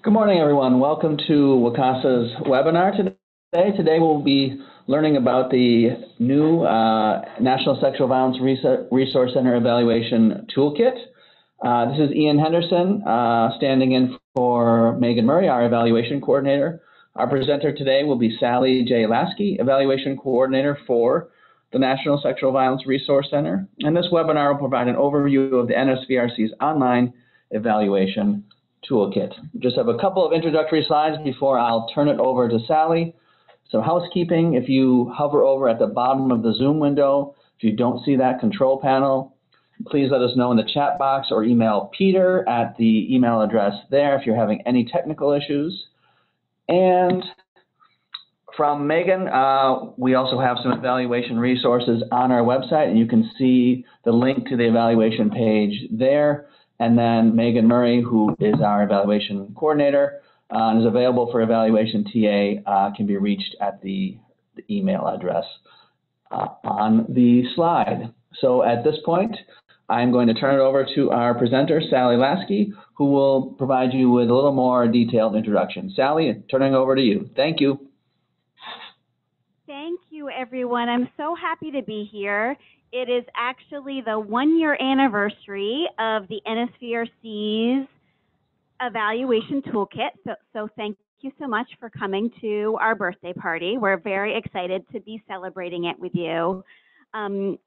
Good morning, everyone. Welcome to WCASA's webinar today. Today we'll be learning about the new National Sexual Violence Resource Center Evaluation Toolkit. This is Ian Henderson standing in for Megan Murray, our evaluation coordinator. Our presenter today will be Sally J. Laskey, evaluation coordinator for the National Sexual Violence Resource Center. And this webinar will provide an overview of the NSVRC's online evaluation toolkit. Just have a couple of introductory slides before I'll turn it over to Sally. So housekeeping, if you hover over at the bottom of the Zoom window, if you don't see that control panel, please let us know in the chat box or email Peter at the email address there if you're having any technical issues. And from Megan, we also have some evaluation resources on our website, and you can see the link to the evaluation page there. And then Megan Murray, who is our evaluation coordinator and is available for evaluation TA, can be reached at the email address on the slide. So at this point, I'm going to turn it over to our presenter, Sally Laskey, who will provide you with a little more detailed introduction. Sally, turning over to you. Thank you. Thank you, everyone. I'm so happy to be here. It is actually the 1-year anniversary of the NSVRC's Evaluation Toolkit. So thank you so much for coming to our birthday party. We're very excited to be celebrating it with you. I'm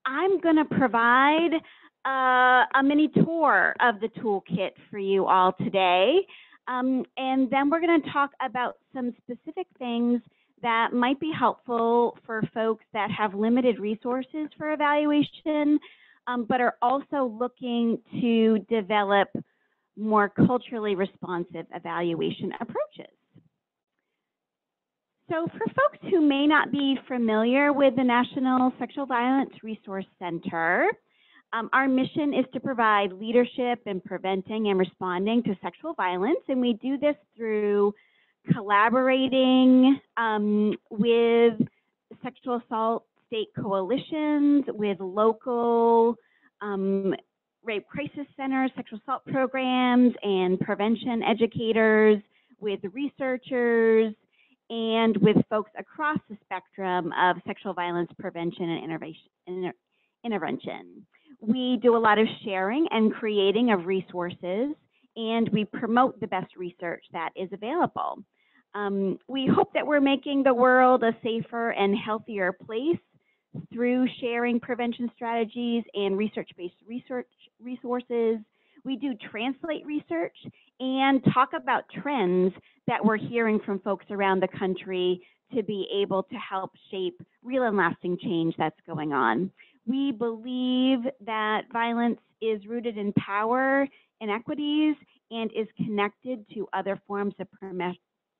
going to provide a mini tour of the toolkit for you all today. And then we're going to talk about some specific things that might be helpful for folks that have limited resources for evaluation, but are also looking to develop more culturally responsive evaluation approaches. So for folks who may not be familiar with the National Sexual Violence Resource Center, our mission is to provide leadership in preventing and responding to sexual violence, and we do this through collaborating with sexual assault state coalitions, with local rape crisis centers, sexual assault programs, and prevention educators, with researchers, and with folks across the spectrum of sexual violence prevention and intervention. We do a lot of sharing and creating of resources, and we promote the best research that is available. We hope that we're making the world a safer and healthier place through sharing prevention strategies and research-based resources. We do translate research and talk about trends that we're hearing from folks around the country to be able to help shape real and lasting change that's going on. We believe that violence is rooted in power, inequities, and is connected to other forms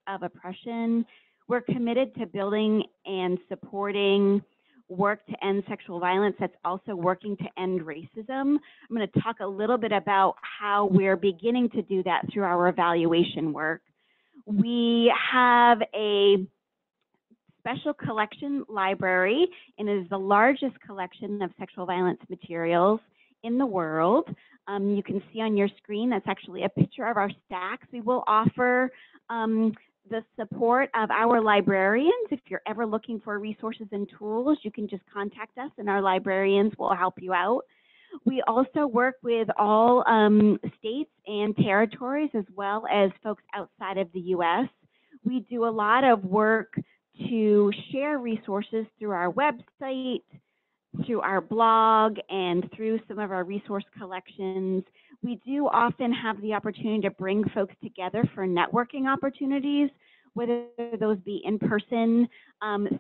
of oppression. We're committed to building and supporting work to end sexual violence that's also working to end racism. I'm going to talk a little bit about how we're beginning to do that through our evaluation work. We have a special collection library, and it is the largest collection of sexual violence materials in the world. You can see on your screen, that's actually a picture of our stacks. We will offer the support of our librarians. If you're ever looking for resources and tools, you can just contact us and our librarians will help you out. We also work with all states and territories, as well as folks outside of the US. We do a lot of work to share resources through our website, through our blog, and through some of our resource collections. We do often have the opportunity to bring folks together for networking opportunities, whether those be in person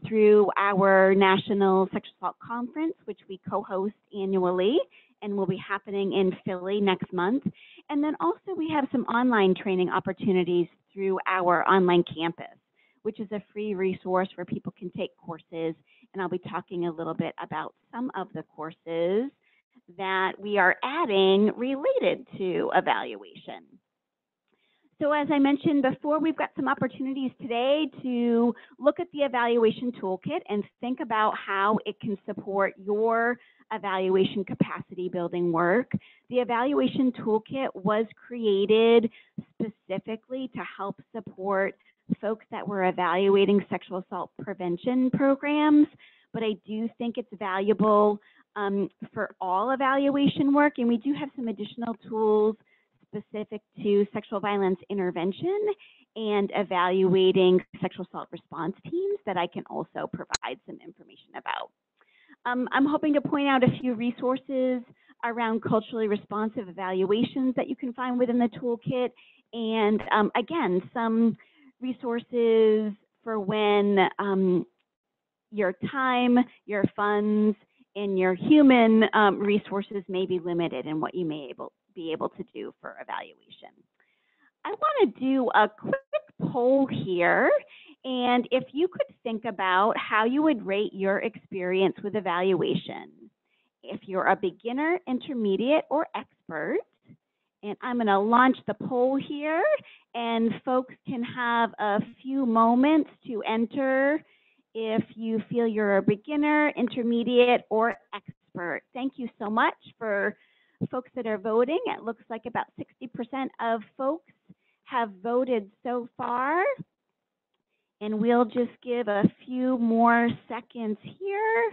through our National Sexual Assault Conference, which we co-host annually and will be happening in Philly next month. And then also we have some online training opportunities through our online campus, which is a free resource where people can take courses. And I'll be talking a little bit about some of the courses that we are adding related to evaluation. So as I mentioned before, we've got some opportunities today to look at the evaluation toolkit and think about how it can support your evaluation capacity building work. The evaluation toolkit was created specifically to help support folks that were evaluating sexual assault prevention programs, but I do think it's valuable for all evaluation work, and we do have some additional tools specific to sexual violence intervention and evaluating sexual assault response teams that I can also provide some information about. I'm hoping to point out a few resources around culturally responsive evaluations that you can find within the toolkit, and again, some resources for when your time, your funds, and your human resources may be limited in what you may be able to do for evaluation. I want to do a quick poll here, and if you could think about how you would rate your experience with evaluation. If you're a beginner, intermediate, or expert, and I'm going to launch the poll here, and folks can have a few moments to enter if you feel you're a beginner, intermediate, or expert. Thank you so much for folks that are voting. It looks like about 60% of folks have voted so far. And we'll just give a few more seconds here.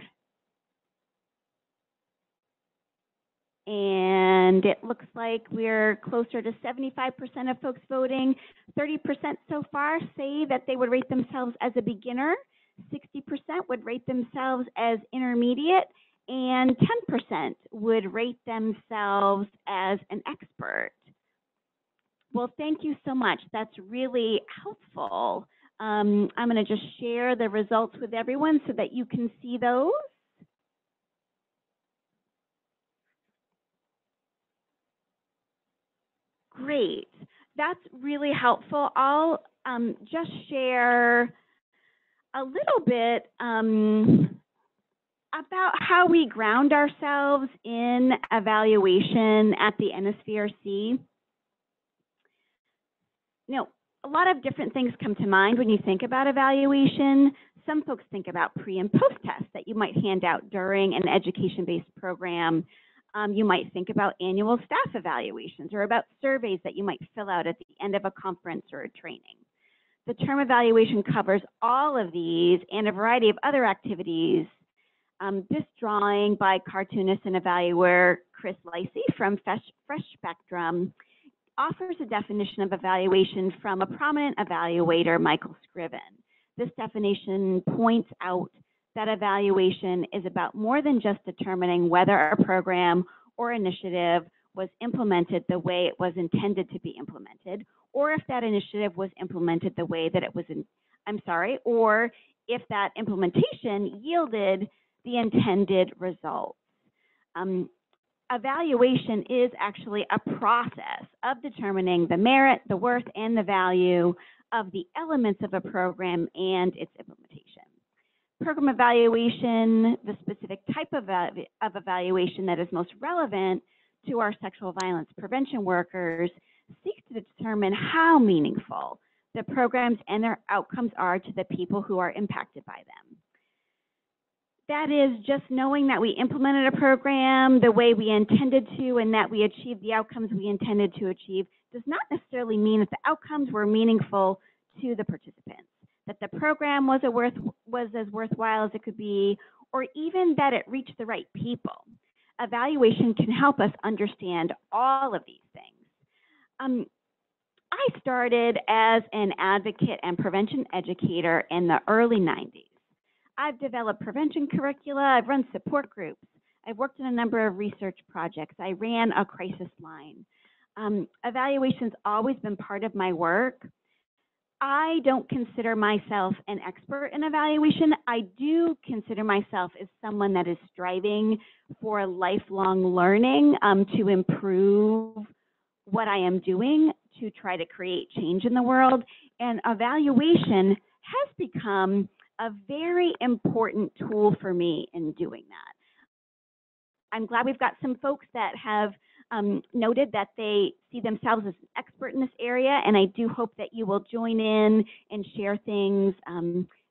And it looks like we're closer to 75% of folks voting. 30% so far say that they would rate themselves as a beginner. 60% would rate themselves as intermediate, and 10% would rate themselves as an expert. Well, thank you so much. That's really helpful. I'm going to just share the results with everyone so that you can see those. Great. That's really helpful. I'll just share a little bit about how we ground ourselves in evaluation at the NSVRC. Now, a lot of different things come to mind when you think about evaluation. Some folks think about pre and post tests that you might hand out during an education-based program. You might think about annual staff evaluations or about surveys that you might fill out at the end of a conference or a training. The term evaluation covers all of these and a variety of other activities. This drawing by cartoonist and evaluator Chris Laskey from Fresh Spectrum offers a definition of evaluation from a prominent evaluator, Michael Scriven. This definition points out that evaluation is about more than just determining whether a program or initiative was implemented the way it was intended to be implemented, or if that initiative was implemented the way that it was or if that implementation yielded the intended results. Evaluation is actually a process of determining the merit, the worth, and the value of the elements of a program and its implementation. Program evaluation, the specific type of evaluation that is most relevant to our sexual violence prevention workers, seeks to determine how meaningful the programs and their outcomes are to the people who are impacted by them. That is, just knowing that we implemented a program the way we intended to and that we achieved the outcomes we intended to achieve does not necessarily mean that the outcomes were meaningful to the participants, that the program was as worthwhile as it could be, or even that it reached the right people. Evaluation can help us understand all of these things. I started as an advocate and prevention educator in the early 90s. I've developed prevention curricula, I've run support groups, I've worked in a number of research projects, I ran a crisis line. Evaluation's always been part of my work. I don't consider myself an expert in evaluation. I do consider myself as someone that is striving for lifelong learning to improve what I am doing to try to create change in the world. And evaluation has become a very important tool for me in doing that. I'm glad we've got some folks that have noted that they see themselves as an expert in this area, and I do hope that you will join in and share things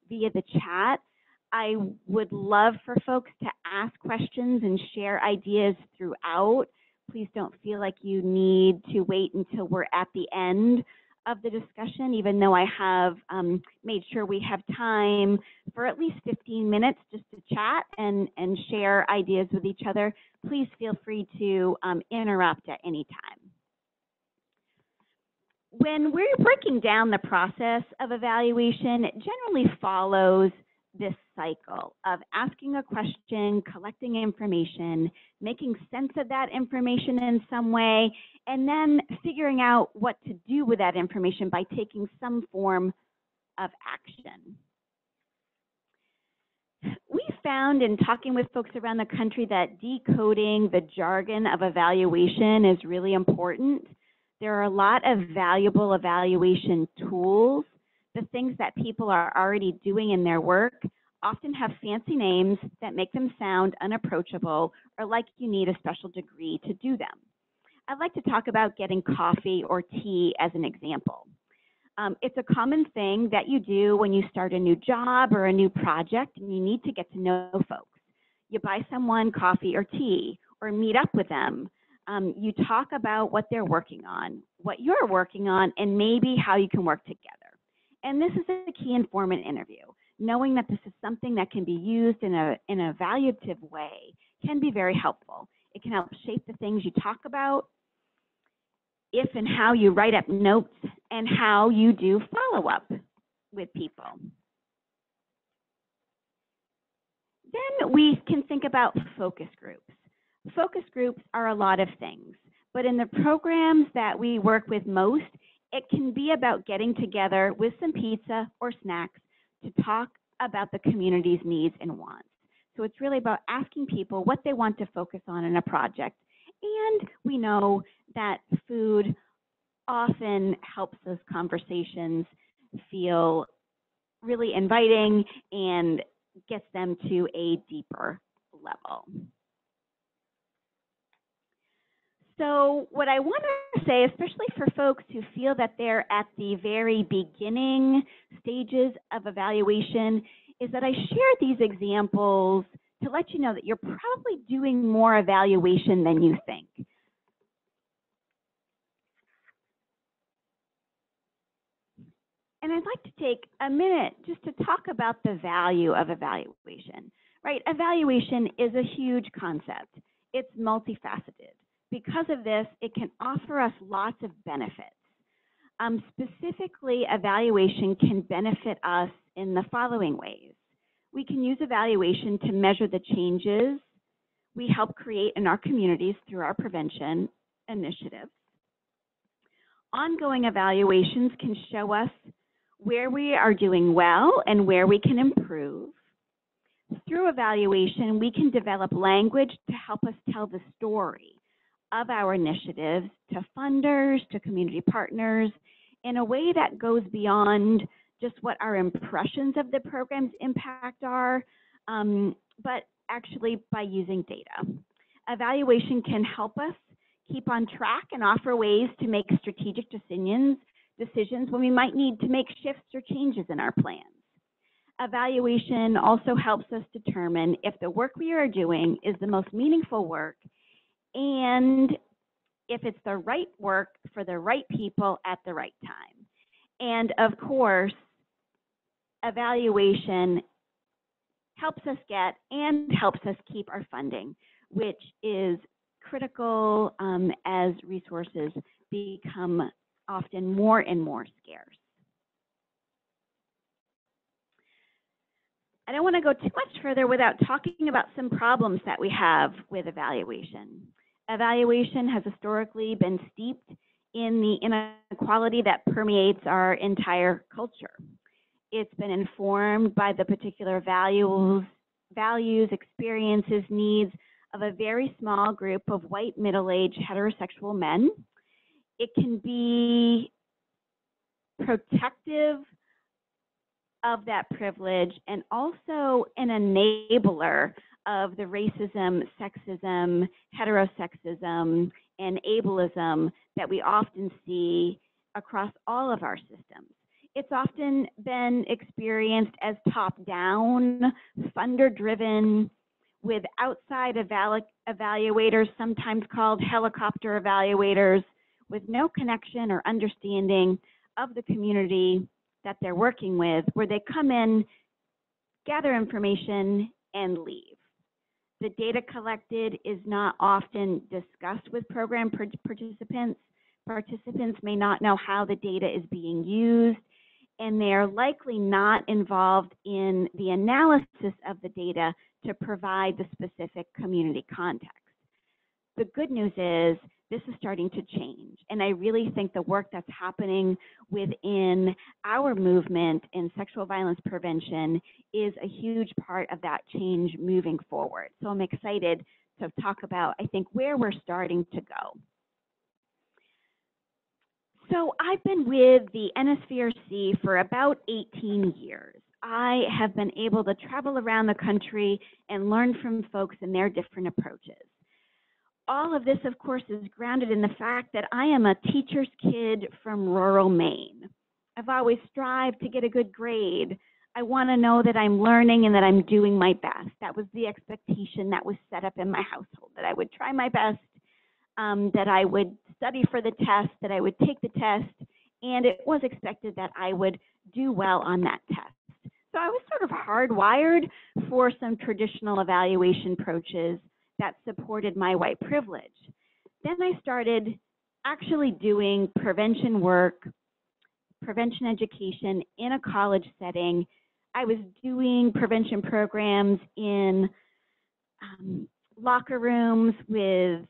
via the chat. I would love for folks to ask questions and share ideas throughout. Please don't feel like you need to wait until we're at the end of the discussion, even though I have made sure we have time for at least 15 minutes just to chat and share ideas with each other. Please feel free to interrupt at any time. When we're breaking down the process of evaluation, it generally follows this cycle of asking a question, collecting information, making sense of that information in some way, and then figuring out what to do with that information by taking some form of action. We found in talking with folks around the country that decoding the jargon of evaluation is really important. There are a lot of valuable evaluation tools. The things that people are already doing in their work often have fancy names that make them sound unapproachable or like you need a special degree to do them. I'd like to talk about getting coffee or tea as an example. It's a common thing that you do when you start a new job or a new project and you need to get to know folks. You buy someone coffee or tea or meet up with them. You talk about what they're working on, what you're working on, and maybe how you can work together. And this is a key informant interview. Knowing that this is something that can be used in an evaluative way can be very helpful. It can help shape the things you talk about, if and how you write up notes, and how you do follow-up with people. Then we can think about focus groups. Focus groups are a lot of things, but in the programs that we work with most, it can be about getting together with some pizza or snacks to talk about the community's needs and wants. So it's really about asking people what they want to focus on in a project. And we know that food often helps those conversations feel really inviting and gets them to a deeper level. So what I want to say, especially for folks who feel that they're at the very beginning stages of evaluation, is that I share these examples to let you know that you're probably doing more evaluation than you think. And I'd like to take a minute just to talk about the value of evaluation, right? Evaluation is a huge concept. It's multifaceted. Because of this, it can offer us lots of benefits. Specifically, evaluation can benefit us in the following ways. We can use evaluation to measure the changes we help create in our communities through our prevention initiatives. Ongoing evaluations can show us where we are doing well and where we can improve. Through evaluation, we can develop language to help us tell the story of our initiatives to funders, to community partners, in a way that goes beyond just what our impressions of the program's impact are, but actually by using data. Evaluation can help us keep on track and offer ways to make strategic decisions when we might need to make shifts or changes in our plans. Evaluation also helps us determine if the work we are doing is the most meaningful work and if it's the right work for the right people at the right time. And of course, evaluation helps us get and helps us keep our funding, which is critical as resources become often more and more scarce. I don't want to go too much further without talking about some problems that we have with evaluation. Evaluation has historically been steeped in the inequality that permeates our entire culture. It's been informed by the particular values, experiences, needs of a very small group of white, middle-aged, heterosexual men. It can be protective of that privilege and also an enabler of the racism, sexism, heterosexism, and ableism that we often see across all of our systems. It's often been experienced as top-down, funder-driven, with outside evaluators, sometimes called helicopter evaluators, with no connection or understanding of the community that they're working with, where they come in, gather information, and leave. The data collected is not often discussed with program participants. Participants may not know how the data is being used, and they're likely not involved in the analysis of the data to provide the specific community context. The good news is this is starting to change, and I really think the work that's happening within our movement in sexual violence prevention is a huge part of that change moving forward. So I'm excited to talk about, I think, where we're starting to go. So I've been with the NSVRC for about 18 years. I have been able to travel around the country and learn from folks and their different approaches. All of this, of course, is grounded in the fact that I am a teacher's kid from rural Maine. I've always strived to get a good grade. I want to know that I'm learning and that I'm doing my best. That was the expectation that was set up in my household, that I would try my best, that I would study for the test, that I would take the test, and it was expected that I would do well on that test. So I was sort of hardwired for some traditional evaluation approaches that supported my white privilege. Then I started actually doing prevention work, prevention education in a college setting. I was doing prevention programs in locker rooms with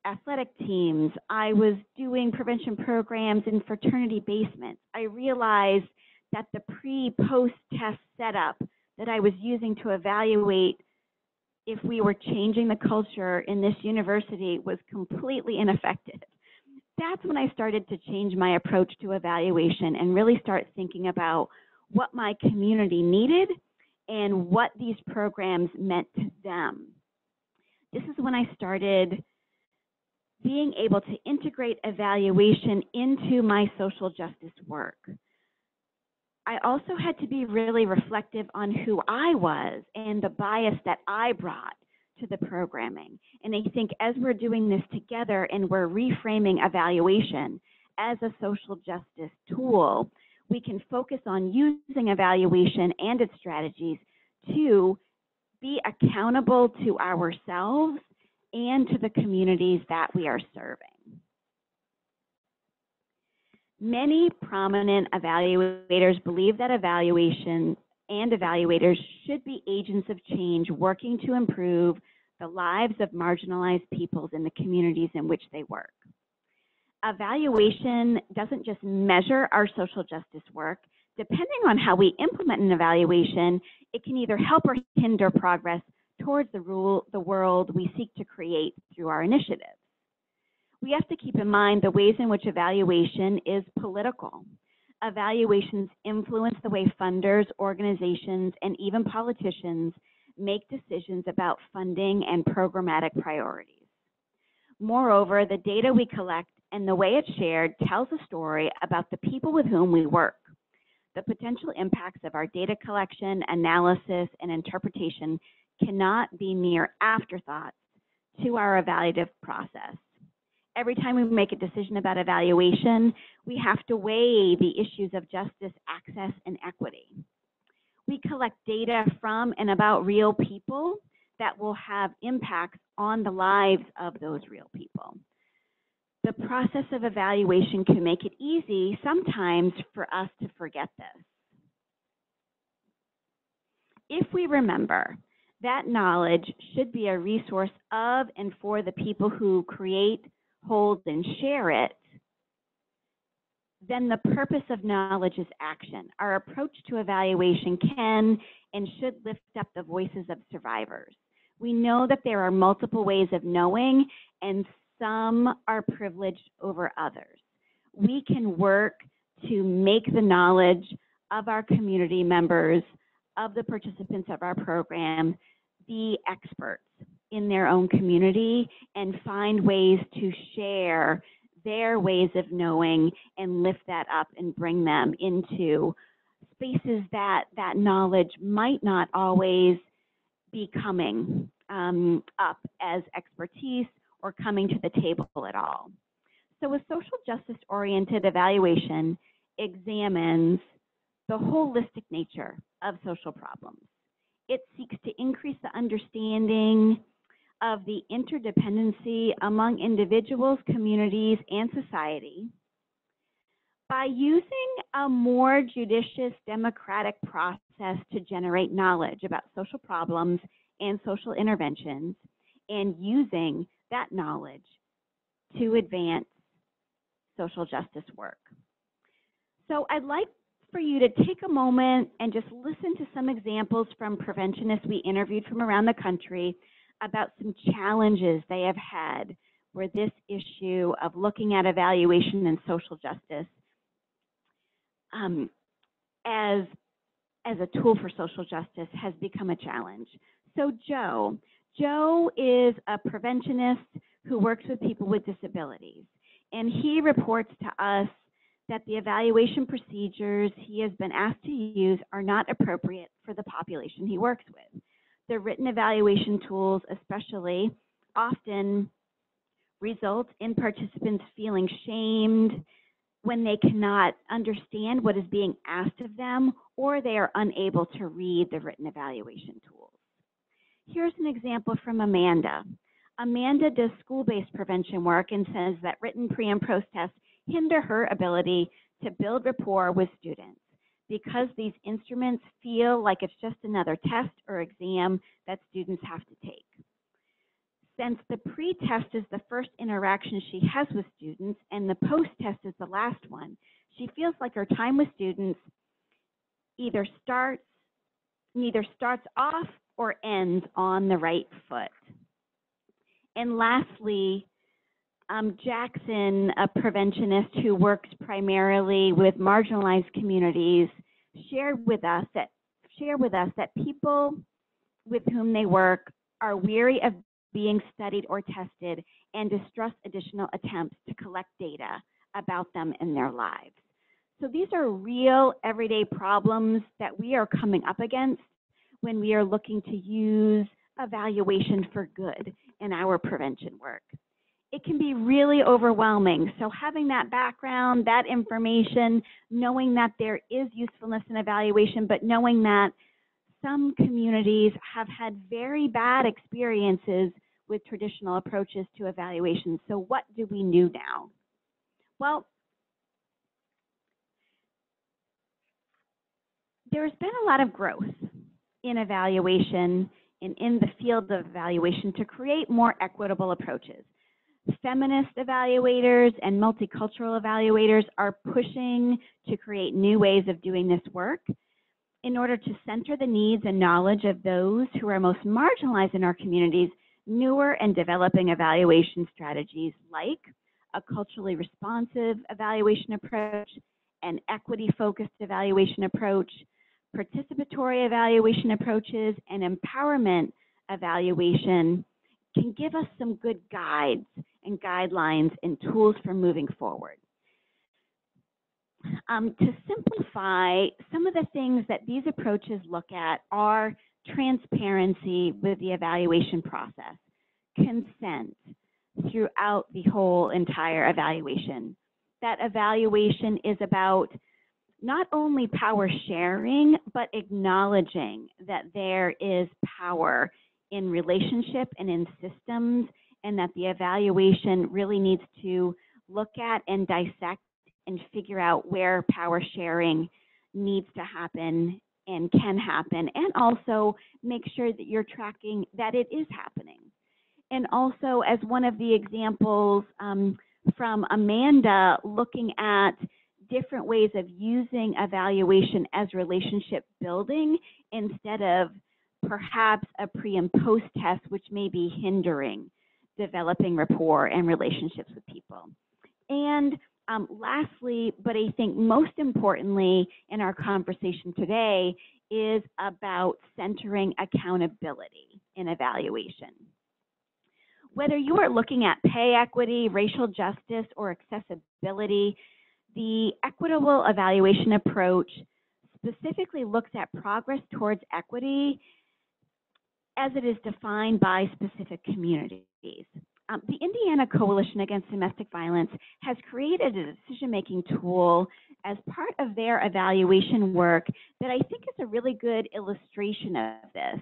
athletic teams. I was doing prevention programs in fraternity basements. I realized that the pre-post-test setup that I was using to evaluate if we were changing the culture in this university was completely ineffective. That's when I started to change my approach to evaluation and really start thinking about what my community needed and what these programs meant to them. This is when I started being able to integrate evaluation into my social justice work. I also had to be really reflective on who I was and the bias that I brought to the programming. And I think as we're doing this together and we're reframing evaluation as a social justice tool, we can focus on using evaluation and its strategies to be accountable to ourselves and to the communities that we are serving. Many prominent evaluators believe that evaluation and evaluators should be agents of change working to improve the lives of marginalized peoples in the communities in which they work. Evaluation doesn't just measure our social justice work. Depending on how we implement an evaluation, it can either help or hinder progress towards the world we seek to create through our initiatives. We have to keep in mind the ways in which evaluation is political. Evaluations influence the way funders, organizations, and even politicians make decisions about funding and programmatic priorities. Moreover, the data we collect and the way it's shared tells a story about the people with whom we work. The potential impacts of our data collection, analysis, and interpretation cannot be mere afterthoughts to our evaluative process. Every time we make a decision about evaluation, we have to weigh the issues of justice, access, and equity. We collect data from and about real people that will have impacts on the lives of those real people. The process of evaluation can make it easy sometimes for us to forget this. If we remember that knowledge should be a resource of and for the people who create, hold, and share it, then the purpose of knowledge is action. Our approach to evaluation can and should lift up the voices of survivors. We know that there are multiple ways of knowing, and some are privileged over others. We can work to make the knowledge of our community members, of the participants of our program, be experts in their own community and find ways to share their ways of knowing and lift that up and bring them into spaces that that knowledge might not always be coming up as expertise or coming to the table at all. So a social justice-oriented evaluation examines the holistic nature of social problems. It seeks to increase the understanding of the interdependency among individuals, communities, and society by using a more judicious democratic process to generate knowledge about social problems and social interventions, and using that knowledge to advance social justice work. So I'd like for you to take a moment and just listen to some examples from preventionists we interviewed from around the country about some challenges they have had where this issue of looking at evaluation and social justice as a tool for social justice has become a challenge. So Joe is a preventionist who works with people with disabilities, and he reports to us that the evaluation procedures he has been asked to use are not appropriate for the population he works with. The written evaluation tools especially often result in participants feeling shamed when they cannot understand what is being asked of them, or they are unable to read the written evaluation tools. Here's an example from Amanda. Amanda does school-based prevention work and says that written pre and post tests hinder her ability to build rapport with students because these instruments feel like it's just another test or exam that students have to take. Since the pre-test is the first interaction she has with students and the post-test is the last one, she feels like her time with students neither starts off or ends on the right foot. And lastly, Jackson, a preventionist who works primarily with marginalized communities, shared with us that people with whom they work are weary of being studied or tested and distrust additional attempts to collect data about them and their lives. So these are real everyday problems that we are coming up against when we are looking to use evaluation for good in our prevention work. It can be really overwhelming. So having that background, that information, knowing that there is usefulness in evaluation, but knowing that some communities have had very bad experiences with traditional approaches to evaluation. So what do we do now? Well, there's been a lot of growth in evaluation and in the field of evaluation to create more equitable approaches. Feminist evaluators and multicultural evaluators are pushing to create new ways of doing this work in order to center the needs and knowledge of those who are most marginalized in our communities. Newer and developing evaluation strategies like a culturally responsive evaluation approach, an equity-focused evaluation approach, participatory evaluation approaches, and empowerment evaluation can give us some good guides and guidelines and tools for moving forward. To simplify, some of the things that these approaches look at are transparency with the evaluation process, consent throughout the whole entire evaluation. That evaluation is about not only power sharing, but acknowledging that there is power in relationship and in systems, and that the evaluation really needs to look at and dissect and figure out where power sharing needs to happen and can happen, and also make sure that you're tracking that it is happening. And also, as one of the examples from Amanda, looking at different ways of using evaluation as relationship building instead of perhaps a pre and post test, which may be hindering developing rapport and relationships with people. And lastly, but I think most importantly in our conversation today, is about centering accountability in evaluation. Whether you are looking at pay equity, racial justice, or accessibility, the equitable evaluation approach specifically looks at progress towards equity as it is defined by specific communities. The Indiana Coalition Against Domestic Violence has created a decision-making tool as part of their evaluation work that I think is a really good illustration of this.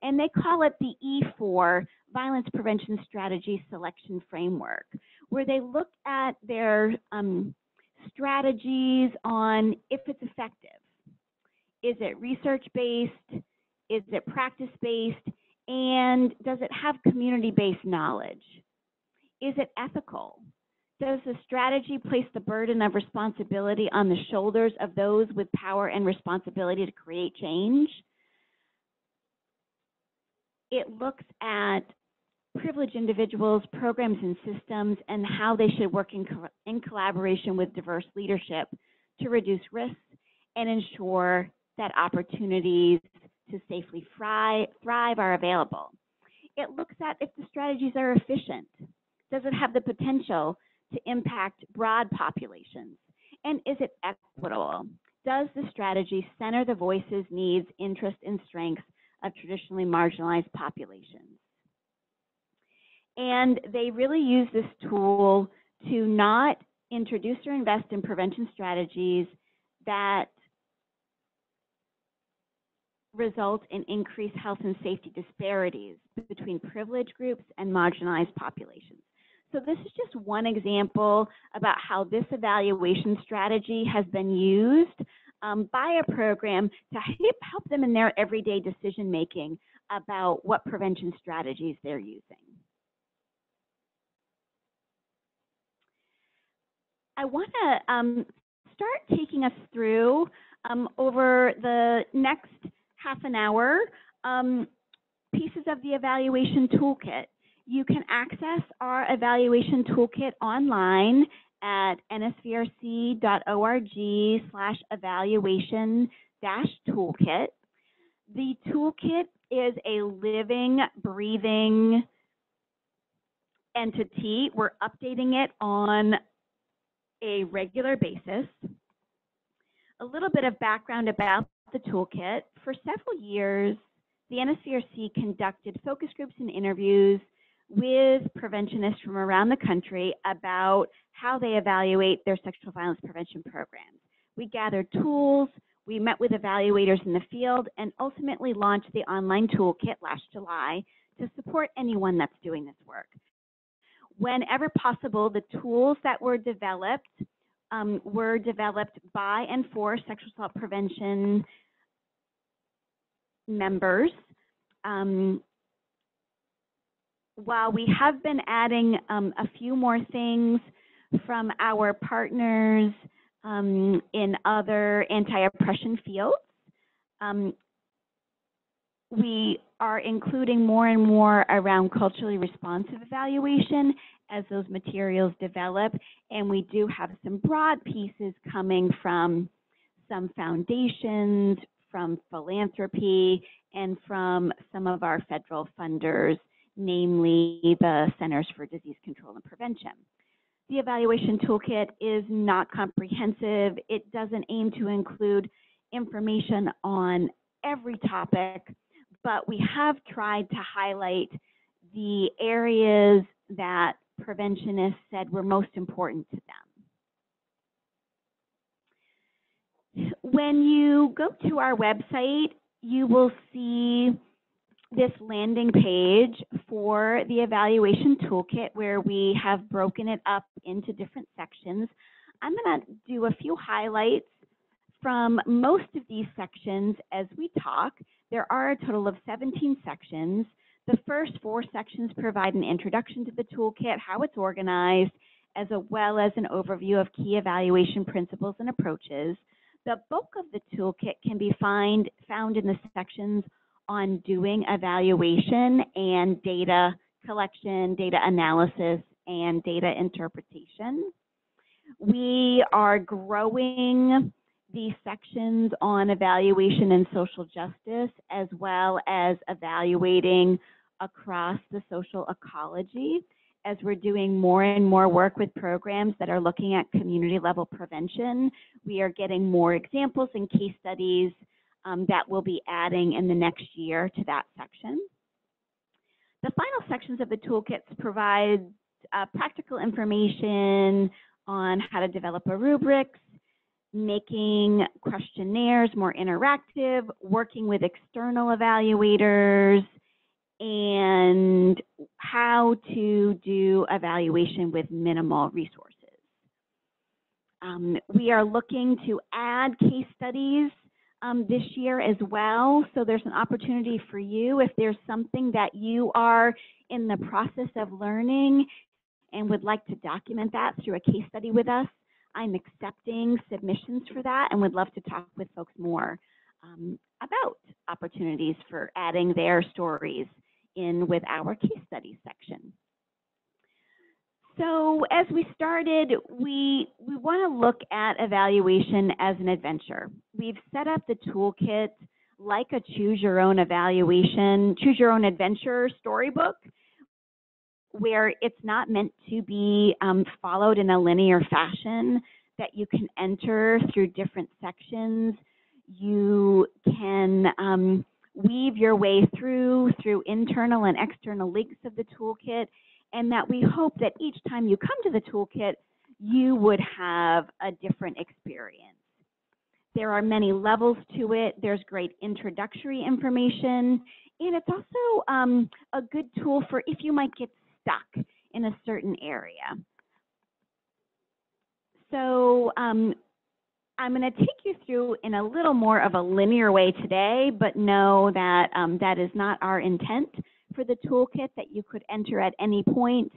And they call it the E4 Violence Prevention Strategy Selection Framework, where they look at their strategies on if it's effective. Is it research-based? Is it practice-based? And does it have community-based knowledge? Is it ethical? Does the strategy place the burden of responsibility on the shoulders of those with power and responsibility to create change? It looks at privileged individuals, programs, and systems, and how they should work in collaboration with diverse leadership to reduce risks and ensure that opportunities to safely thrive are available. It looks at if the strategies are efficient. Does it have the potential to impact broad populations? And is it equitable? Does the strategy center the voices, needs, interests, and strengths of traditionally marginalized populations? And they really use this tool to not introduce or invest in prevention strategies that result in increased health and safety disparities between privileged groups and marginalized populations. So this is just one example about how this evaluation strategy has been used by a program to help them in their everyday decision making about what prevention strategies they're using. I want to start taking us through over the next half an hour pieces of the evaluation toolkit. You can access our evaluation toolkit online at nsvrc.org/evaluation-toolkit. The toolkit is a living, breathing entity. We're updating it on a regular basis. A little bit of background about the toolkit. For several years, the NSVRC conducted focus groups and interviews with preventionists from around the country about how they evaluate their sexual violence prevention programs. We gathered tools, we met with evaluators in the field, and ultimately launched the online toolkit last July to support anyone that's doing this work. Whenever possible, the tools that were developed by and for sexual assault prevention members. While we have been adding a few more things from our partners in other anti-oppression fields, we are including more and more around culturally responsive evaluation as those materials develop, and we do have some broad pieces coming from some foundations, from philanthropy, and from some of our federal funders, namely the Centers for Disease Control and Prevention. The evaluation toolkit is not comprehensive. It doesn't aim to include information on every topic, but we have tried to highlight the areas that preventionists said were most important to them. When you go to our website, you will see this landing page for the evaluation toolkit where we have broken it up into different sections. I'm going to do a few highlights from most of these sections as we talk. There are a total of 17 sections. The first 4 sections provide an introduction to the toolkit, how it's organized, as well as an overview of key evaluation principles and approaches. The bulk of the toolkit can be found in the sections on doing evaluation and data collection, data analysis, and data interpretation. We are growing these sections on evaluation and social justice, as well as evaluating across the social ecology, as we're doing more and more work with programs that are looking at community level prevention. We are getting more examples and case studies that we'll be adding in the next year to that section. The final sections of the toolkits provide practical information on how to develop a rubrics, making questionnaires more interactive, working with external evaluators, and how to do evaluation with minimal resources. We are looking to add case studies this year as well, so there's an opportunity for you if there's something that you are in the process of learning and would like to document that through a case study with us. I'm accepting submissions for that and would love to talk with folks more about opportunities for adding their stories in with our case study section. So as we started, we want to look at evaluation as an adventure. We've set up the toolkit like a choose your own evaluation, choose your own adventure storybook, where it's not meant to be followed in a linear fashion, that you can enter through different sections. You can weave your way through internal and external links of the toolkit, and that we hope that each time you come to the toolkit, you would have a different experience. There are many levels to it. There's great introductory information, and it's also a good tool for if you might get stuck in a certain area. So I'm going to take you through in a little more of a linear way today, but know that that is not our intent for the toolkit, that you could enter at any point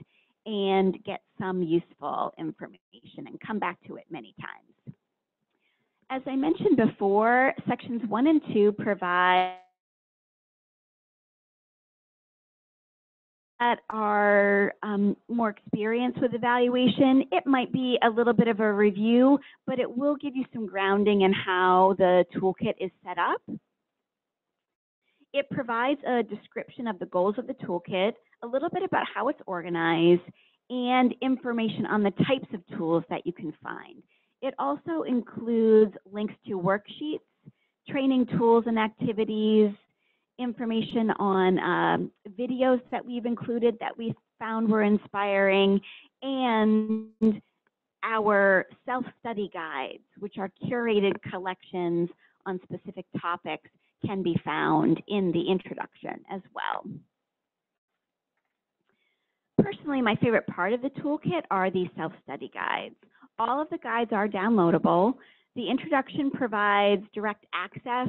and get some useful information and come back to it many times. As I mentioned before, sections 1 and 2 provide that are more experienced with evaluation. It might be a little bit of a review, but it will give you some grounding in how the toolkit is set up. It provides a description of the goals of the toolkit, a little bit about how it's organized, and information on the types of tools that you can find. It also includes links to worksheets, training tools and activities, information on videos that we've included that we found were inspiring, and our self-study guides, which are curated collections on specific topics, can be found in the introduction as well. Personally, my favorite part of the toolkit are these self-study guides. All of the guides are downloadable. The introduction provides direct access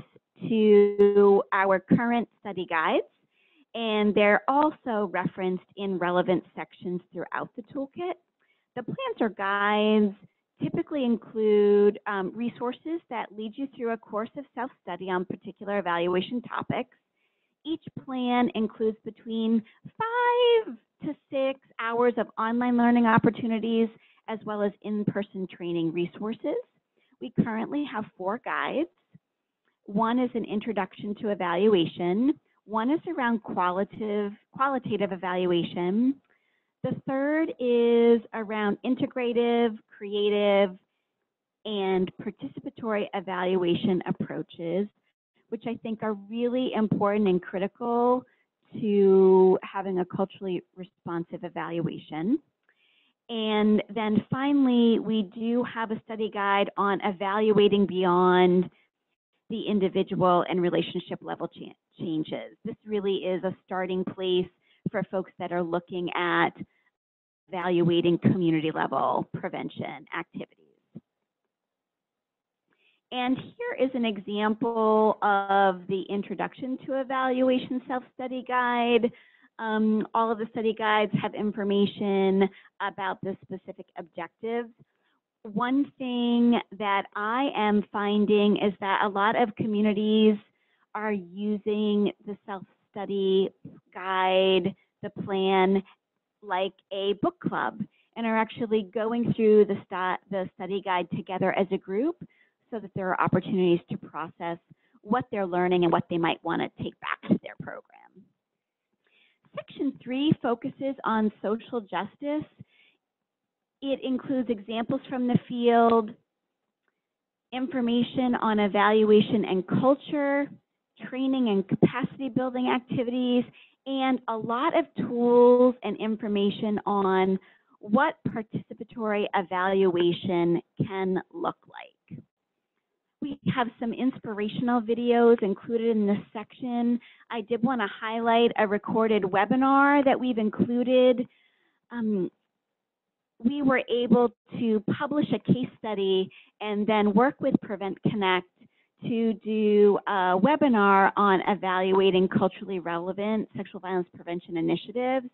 to our current study guides, and they're also referenced in relevant sections throughout the toolkit. The plans or guides typically include resources that lead you through a course of self-study on particular evaluation topics. Each plan includes between 5 to 6 hours of online learning opportunities, as well as in-person training resources. We currently have 4 guides. One is an introduction to evaluation. One is around qualitative evaluation. The third is around integrative, creative, and participatory evaluation approaches, which I think are really important and critical to having a culturally responsive evaluation. And then finally, we do have a study guide on evaluating beyond the individual and relationship level changes. This really is a starting place for folks that are looking at evaluating community level prevention activities. And here is an example of the Introduction to Evaluation Self-Study Guide. All of the study guides have information about the specific objectives. One thing that I am finding is that a lot of communities are using the self-study guide, the plan, like a book club, and are actually going through the study guide together as a group, so that there are opportunities to process what they're learning and what they might want to take back to their program. Section 3 focuses on social justice. It includes examples from the field, information on evaluation and culture, training and capacity building activities, and a lot of tools and information on what participatory evaluation can look like. We have some inspirational videos included in this section. I did want to highlight a recorded webinar that we've included. We were able to publish a case study and then work with Prevent Connect to do a webinar on evaluating culturally relevant sexual violence prevention initiatives.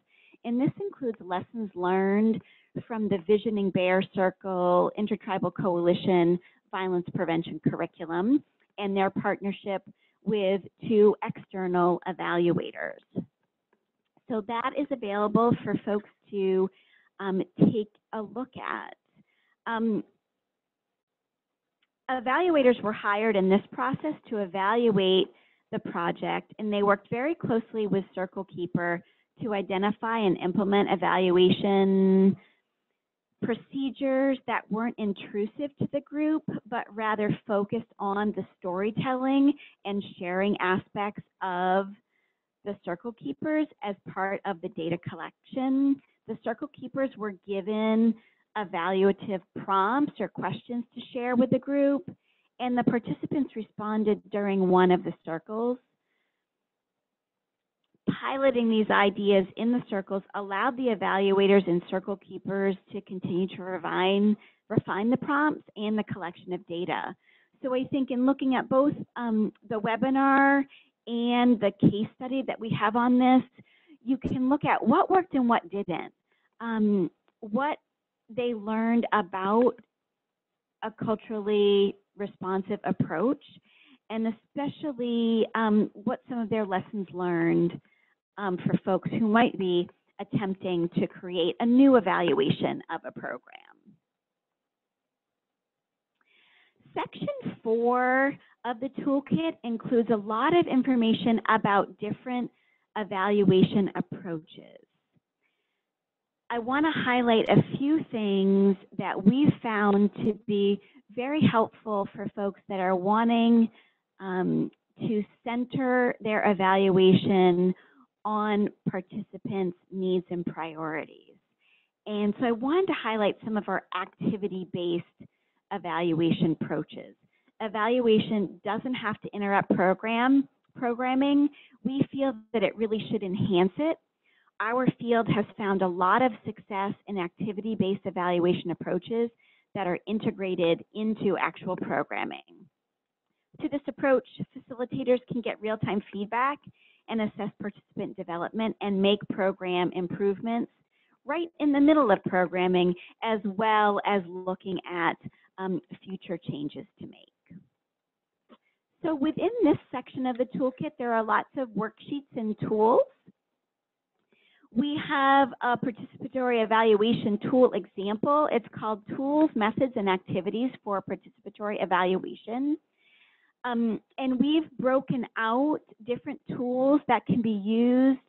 And this includes lessons learned from the Visioning Bear Circle Intertribal Coalition Violence Prevention Curriculum and their partnership with 2 external evaluators. So that is available for folks to take a look at. Evaluators were hired in this process to evaluate the project, and they worked very closely with Circle Keeper to identify and implement evaluation procedures that weren't intrusive to the group, but rather focused on the storytelling and sharing aspects of the Circle Keepers as part of the data collection. The Circle Keepers were given evaluative prompts or questions to share with the group, and the participants responded during one of the circles. Piloting these ideas in the circles allowed the evaluators and Circle Keepers to continue to refine the prompts and the collection of data. So I think in looking at both the webinar and the case study that we have on this, you can look at what worked and what didn't, what they learned about a culturally responsive approach, and especially what some of their lessons learned for folks who might be attempting to create a new evaluation of a program. Section 4 of the toolkit includes a lot of information about different evaluation approaches. I want to highlight a few things that we've found to be very helpful for folks that are wanting to center their evaluation on participants' needs and priorities. And so I wanted to highlight some of our activity-based evaluation approaches. Evaluation doesn't have to interrupt programming. We feel that it really should enhance it. Our field has found a lot of success in activity-based evaluation approaches that are integrated into actual programming. To this approach, facilitators can get real-time feedback and assess participant development and make program improvements right in the middle of programming, as well as looking at future changes to make. So within this section of the toolkit, there are lots of worksheets and tools. We have a participatory evaluation tool example. It's called Tools, Methods, and Activities for Participatory Evaluation. And we've broken out different tools that can be used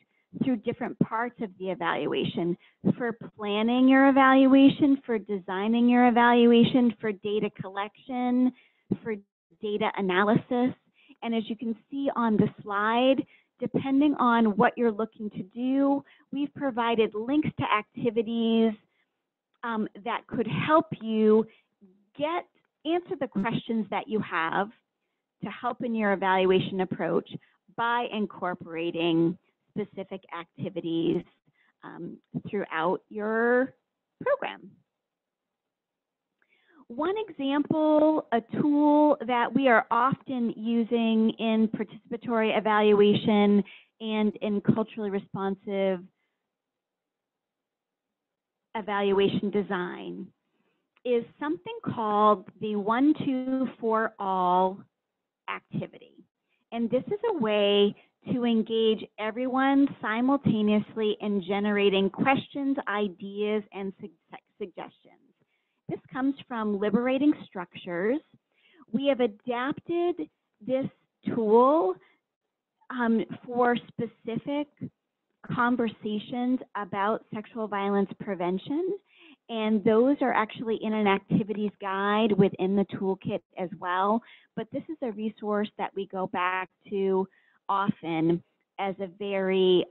through different parts of the evaluation, for planning your evaluation, for designing your evaluation, for data collection, for data analysis. And as you can see on the slide, depending on what you're looking to do, we've provided links to activities that could help you answer the questions that you have to help in your evaluation approach by incorporating specific activities throughout your program. One example, a tool that we are often using in participatory evaluation and in culturally responsive evaluation design, is something called the 1, 2, 4, all activity. And this is a way to engage everyone simultaneously in generating questions, ideas, and suggestions. This comes from Liberating Structures. We have adapted this tool for specific conversations about sexual violence prevention, and those are actually in an activities guide within the toolkit as well. But this is a resource that we go back to often as a very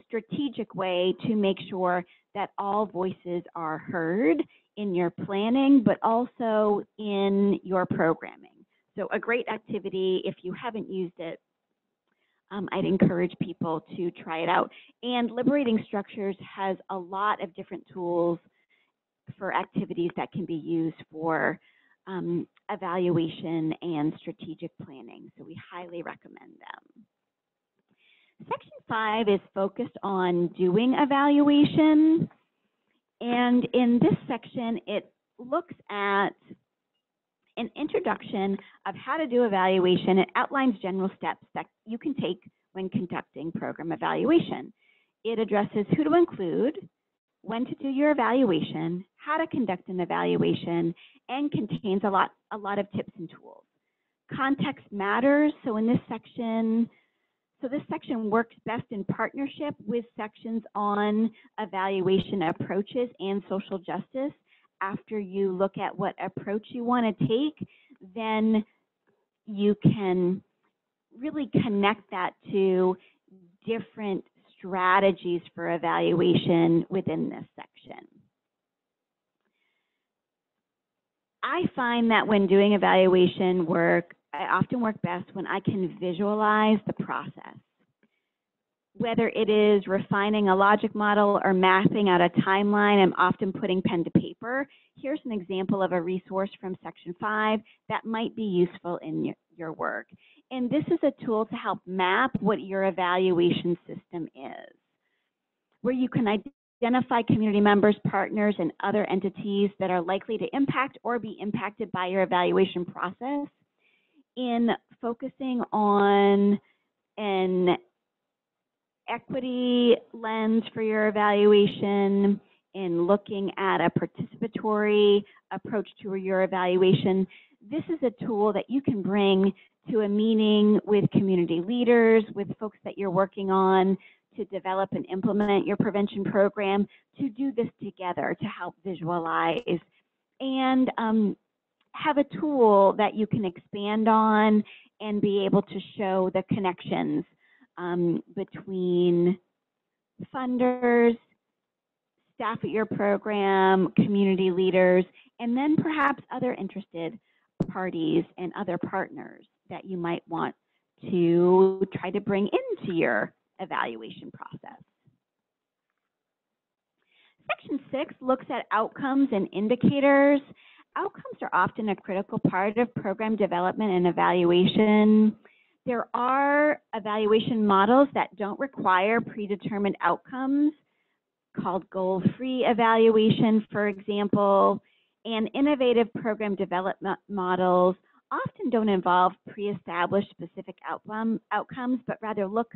strategic way to make sure that all voices are heard in your planning, but also in your programming. So a great activity. If you haven't used it, I'd encourage people to try it out. And Liberating Structures has a lot of different tools for activities that can be used for evaluation and strategic planning. So we highly recommend them. Section 5 is focused on doing evaluation. And in this section, it looks at an introduction of how to do evaluation. It outlines general steps that you can take when conducting program evaluation. It addresses who to include, when to do your evaluation, how to conduct an evaluation, and contains a lot of tips and tools. Context matters, so in this section, this section works best in partnership with sections on evaluation approaches and social justice. After you look at what approach you want to take, then you can really connect that to different strategies for evaluation within this section. I find that when doing evaluation work, I often work best when I can visualize the process. Whether it is refining a logic model or mapping out a timeline, I'm often putting pen to paper. Here's an example of a resource from Section 5 that might be useful in your work. And this is a tool to help map what your evaluation system is, where you can identify community members, partners, and other entities that are likely to impact or be impacted by your evaluation process. In focusing on an equity lens for your evaluation, in looking at a participatory approach to your evaluation, this is a tool that you can bring to a meeting with community leaders, with folks that you're working on to develop and implement your prevention program, to do this together to help visualize and have a tool that you can expand on and be able to show the connections between funders, staff at your program, community leaders, and then perhaps other interested parties and other partners that you might want to try to bring into your evaluation process. Section 6 looks at outcomes and indicators. Outcomes are often a critical part of program development and evaluation. There are evaluation models that don't require predetermined outcomes, called goal-free evaluation, for example, and innovative program development models often don't involve pre-established specific outcomes, but rather look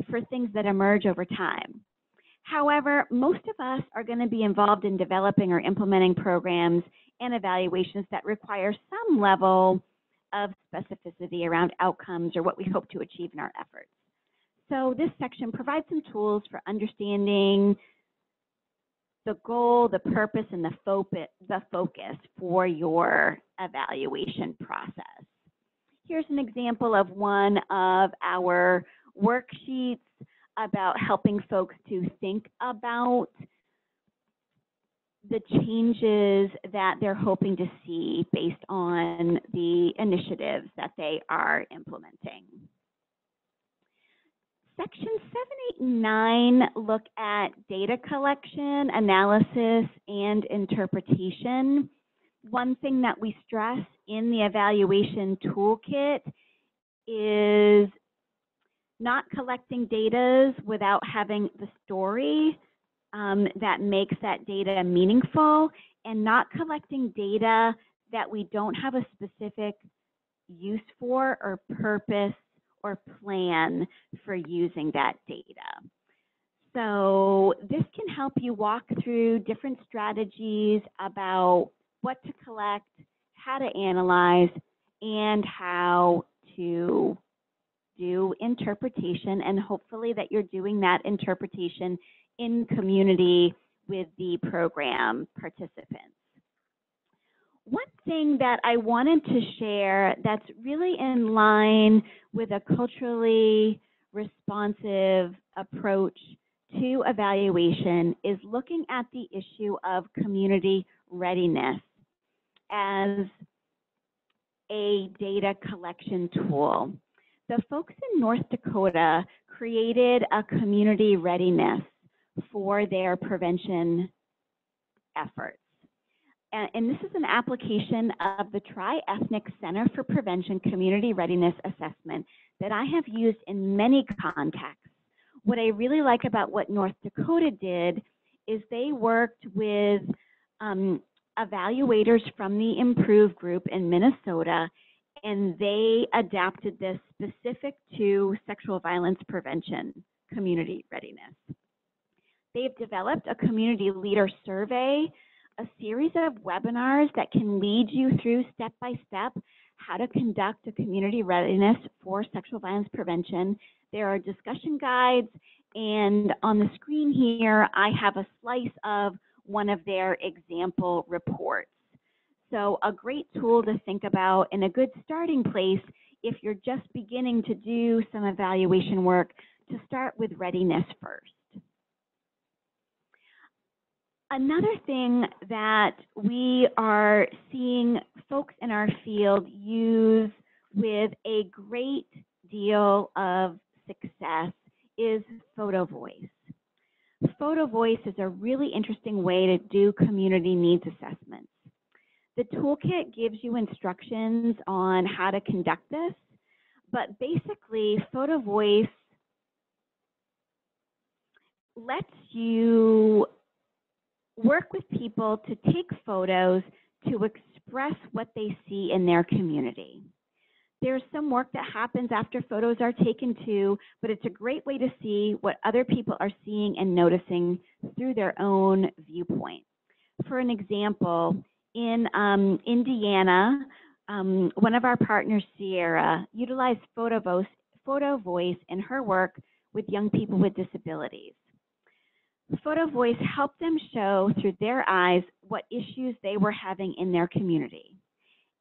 for things that emerge over time. However, most of us are going to be involved in developing or implementing programs and evaluations that require some level of specificity around outcomes or what we hope to achieve in our efforts. So this section provides some tools for understanding the goal, the purpose, and the focus for your evaluation process. Here's an example of one of our worksheets about helping folks to think about the changes that they're hoping to see based on the initiatives that they are implementing. Sections 7, 8, and 9 look at data collection, analysis, and interpretation. One thing that we stress in the evaluation toolkit is not collecting data without having the story that makes that data meaningful, and not collecting data that we don't have a specific use for or purpose or plan for using that data. So this can help you walk through different strategies about what to collect, how to analyze, and how to do interpretation, and hopefully that you're doing that interpretation in community with the program participants. One thing that I wanted to share that's really in line with a culturally responsive approach to evaluation is looking at the issue of community readiness as a data collection tool. The folks in North Dakota created a community readiness for their prevention efforts. And this is an application of the Tri-Ethnic Center for Prevention Community Readiness Assessment that I have used in many contexts. What I really like about what North Dakota did is they worked with evaluators from the Improve group in Minnesota, and they adapted this specific to sexual violence prevention community readiness. They've developed a community leader survey, a series of webinars that can lead you through step-by-step how to conduct a community readiness for sexual violence prevention. There are discussion guides, and on the screen here, I have a slice of one of their example reports. So a great tool to think about and a good starting place if you're just beginning to do some evaluation work, to start with readiness first. Another thing that we are seeing folks in our field use with a great deal of success is photo voice. Photo voice is a really interesting way to do community needs assessments. The toolkit gives you instructions on how to conduct this, but basically photo voice lets you work with people to take photos to express what they see in their community. There's some work that happens after photos are taken too, but it's a great way to see what other people are seeing and noticing through their own viewpoint. For an example, in Indiana, one of our partners, Sierra, utilized photo voice in her work with young people with disabilities. Photo voice helped them show through their eyes what issues they were having in their community.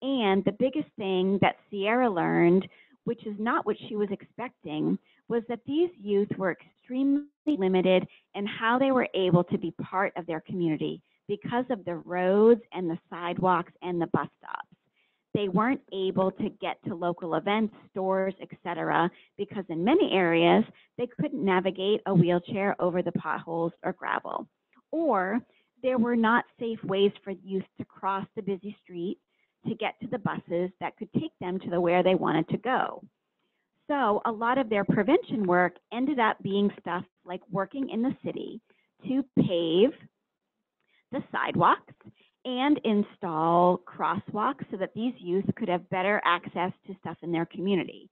And the biggest thing that Sierra learned, which is not what she was expecting, was that these youth were extremely limited in how they were able to be part of their community because of the roads and the sidewalks and the bus stops. They weren't able to get to local events, stores, etc., because in many areas, they couldn't navigate a wheelchair over the potholes or gravel. Or there were not safe ways for youth to cross the busy street to get to the buses that could take them to where they wanted to go. So a lot of their prevention work ended up being stuff like working in the city to pave the sidewalks and install crosswalks so that these youth could have better access to stuff in their community.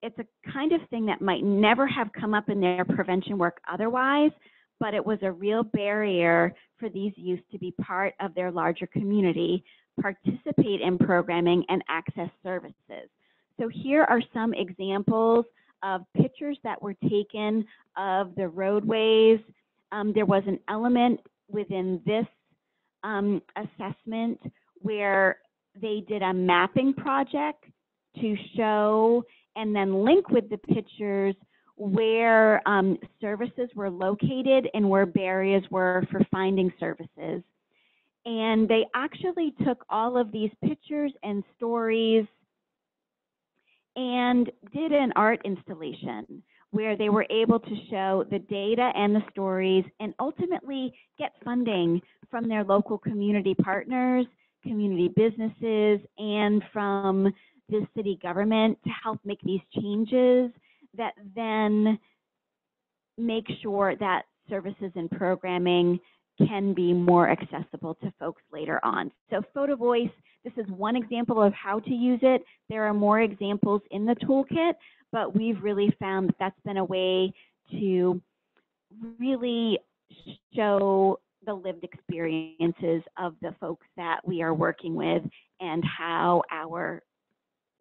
It's a kind of thing that might never have come up in their prevention work otherwise, but it was a real barrier for these youth to be part of their larger community, participate in programming, and access services. So here are some examples of pictures that were taken of the roadways. There was an element within this assessment where they did a mapping project to show and then link with the pictures where services were located and where barriers were for finding services. And they actually took all of these pictures and stories and did an art installation where they were able to show the data and the stories and ultimately get funding from their local community partners, community businesses, and from the city government to help make these changes that then make sure that services and programming can be more accessible to folks later on. So photo voice, this is one example of how to use it. There are more examples in the toolkit, but we've really found that that's been a way to really show the lived experiences of the folks that we are working with and how our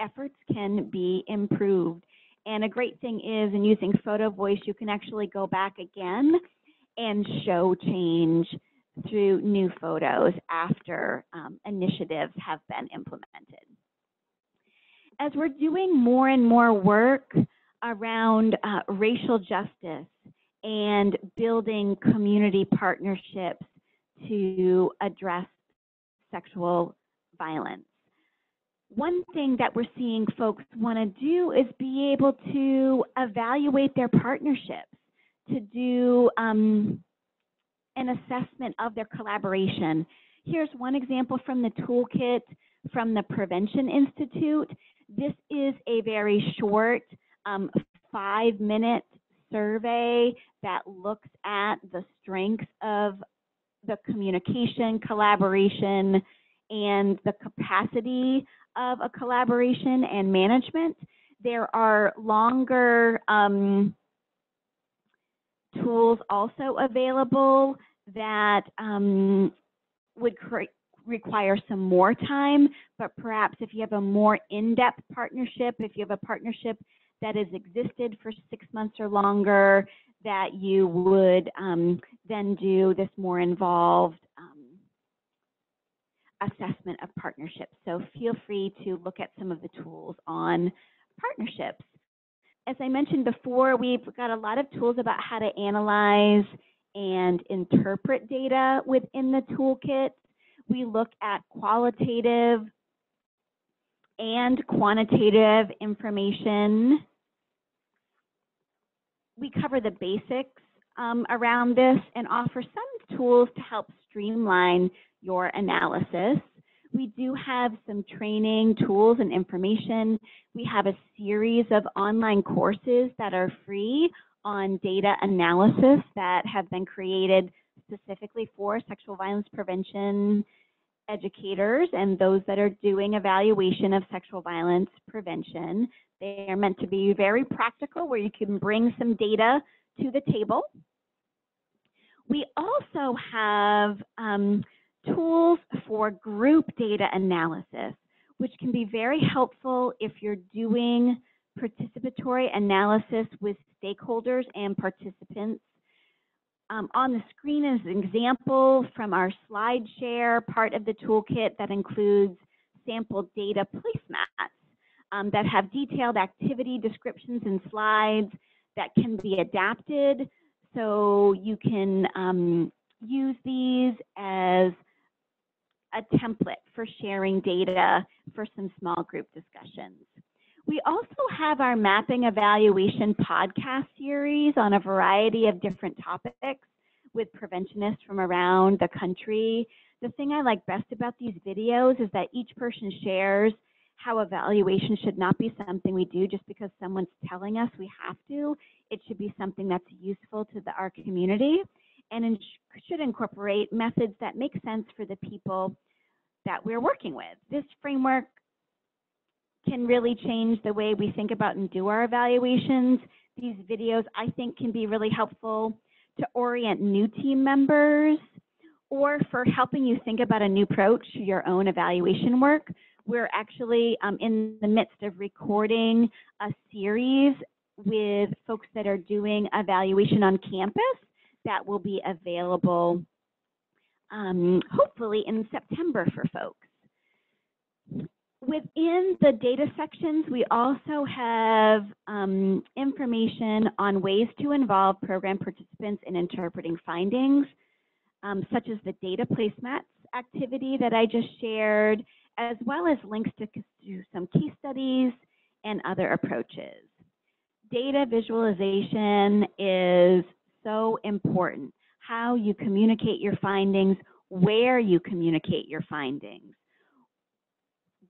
efforts can be improved. And a great thing is in using photo voice, you can actually go back again and show change through new photos after initiatives have been implemented. As we're doing more and more work around racial justice and building community partnerships to address sexual violence. One thing that we're seeing folks want to do is be able to evaluate their partnerships, to do an assessment of their collaboration. Here's one example from the toolkit from the Prevention Institute. This is a very short 5-minute survey that looks at the strengths of the communication, collaboration, and the capacity of a collaboration and management. There are longer tools also available that would require some more time, but perhaps if you have a more in-depth partnership, if you have a partnership that has existed for 6 months or longer, that you would then do this more involved assessment of partnerships. So feel free to look at some of the tools on partnerships. As I mentioned before, we've got a lot of tools about how to analyze and interpret data within the toolkit. We look at qualitative and quantitative information. We cover the basics around this and offer some tools to help streamline your analysis. We do have some training tools and information. We have a series of online courses that are free on data analysis that have been created specifically for sexual violence prevention educators and those that are doing evaluation of sexual violence prevention. They are meant to be very practical, where you can bring some data to the table. We also have tools for group data analysis, which can be very helpful if you're doing participatory analysis with stakeholders and participants. On the screen is an example from our slide share part of the toolkit that includes sample data placemats that have detailed activity descriptions and slides that can be adapted. So you can use these as a template for sharing data for some small group discussions. We also have our mapping evaluation podcast series on a variety of different topics with preventionists from around the country. The thing I like best about these videos is that each person shares how evaluation should not be something we do just because someone's telling us we have to. It should be something that's useful to our community and should incorporate methods that make sense for the people that we're working with. This framework can really change the way we think about and do our evaluations. These videos, I think, can be really helpful to orient new team members or for helping you think about a new approach to your own evaluation work. We're actually in the midst of recording a series with folks that are doing evaluation on campus that will be available hopefully in September for folks. Within the data sections, we also have information on ways to involve program participants in interpreting findings, such as the data placemats activity that I just shared, as well as links to some case studies and other approaches. Data visualization is so important. How you communicate your findings, where you communicate your findings,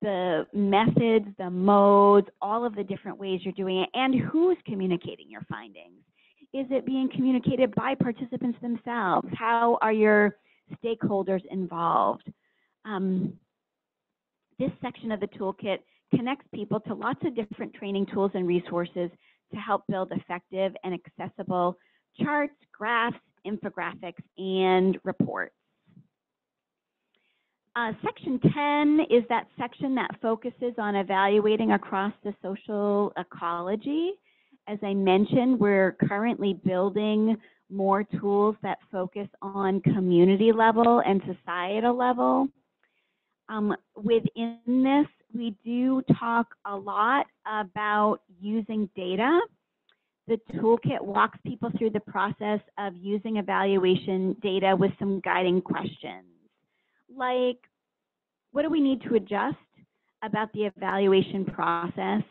the methods, the modes, all of the different ways you're doing it, and who's communicating your findings. Is it being communicated by participants themselves? How are your stakeholders involved? This section of the toolkit connects people to lots of different training tools and resources to help build effective and accessible charts, graphs, infographics, and reports. Section 10 is that section that focuses on evaluating across the social ecology. As I mentioned, we're currently building more tools that focus on community level and societal level. Within this, we do talk a lot about using data the toolkit walks people through the process of using evaluation data with some guiding questions. Like, what do we need to adjust about the evaluation process?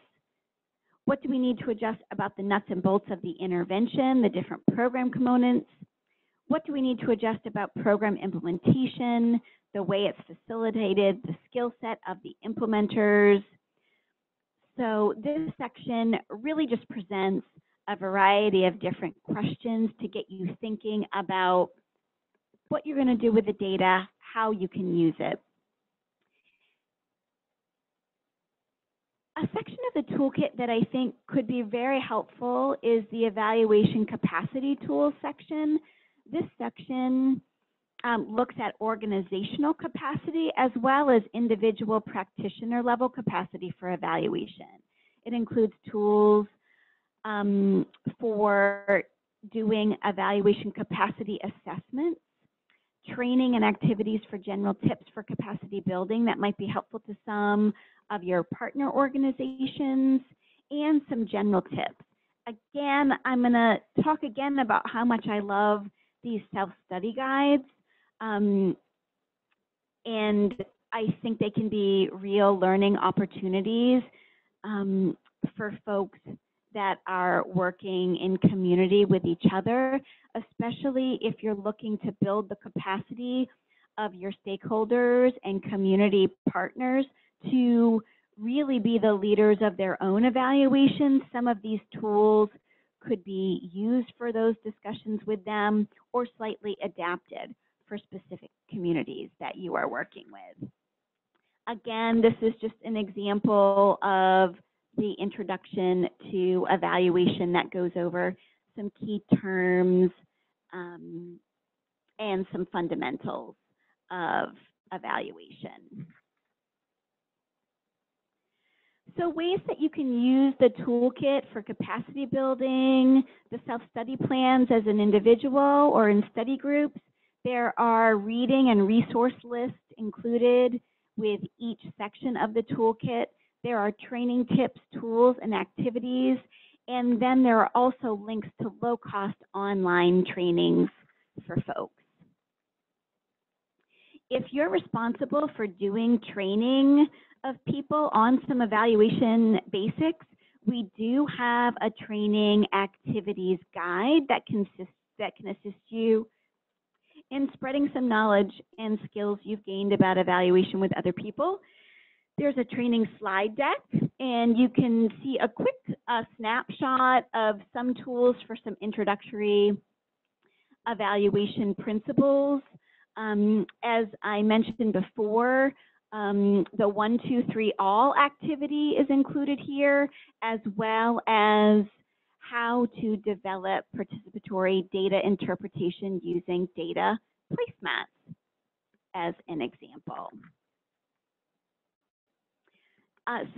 What do we need to adjust about the nuts and bolts of the intervention, the different program components? What do we need to adjust about program implementation, the way it's facilitated, the skill set of the implementers? So this section really just presents a variety of different questions to get you thinking about what you're going to do with the data, how you can use it. A section of the toolkit that I think could be very helpful is the evaluation capacity tools section. This section looks at organizational capacity as well as individual practitioner level capacity for evaluation. It includes tools for doing evaluation capacity assessments, training and activities for general tips for capacity building that might be helpful to some of your partner organizations, and some general tips. Again, I'm going to talk again about how much I love these self-study guides, and I think they can be real learning opportunities for folks that are working in community with each other, especially if you're looking to build the capacity of your stakeholders and community partners to really be the leaders of their own evaluations. Some of these tools could be used for those discussions with them or slightly adapted for specific communities that you are working with. Again, this is just an example of the introduction to evaluation that goes over some key terms and some fundamentals of evaluation. So ways that you can use the toolkit for capacity building, the self-study plans as an individual or in study groups. There are reading and resource lists included with each section of the toolkit. There are training tips, tools, and activities. And then there are also links to low-cost online trainings for folks. If you're responsible for doing training of people on some evaluation basics, we do have a training activities guide that can assist you in spreading some knowledge and skills you've gained about evaluation with other people. There's a training slide deck, and you can see a quick snapshot of some tools for some introductory evaluation principles. As I mentioned before, the 1, 2, 3 all activity is included here, as well as how to develop participatory data interpretation using data placemats as an example.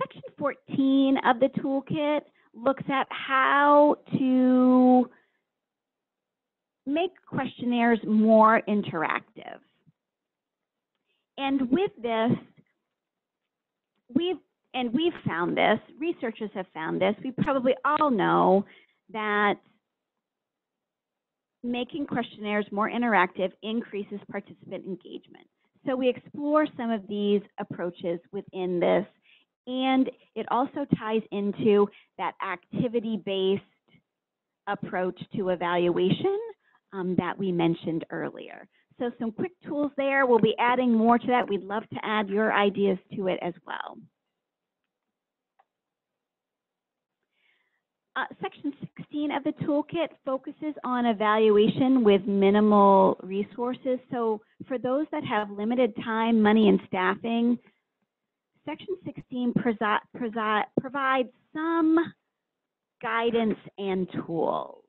Section 14 of the toolkit looks at how to make questionnaires more interactive. And with this, we've found this, researchers have found this, we probably all know that making questionnaires more interactive increases participant engagement. So we explore some of these approaches within this, and it also ties into that activity-based approach to evaluation that we mentioned earlier. So some quick tools there. We'll be adding more to that. We'd love to add your ideas to it as well. Section 16 of the toolkit focuses on evaluation with minimal resources. So for those that have limited time, money, and staffing, Section 16 provides some guidance and tools.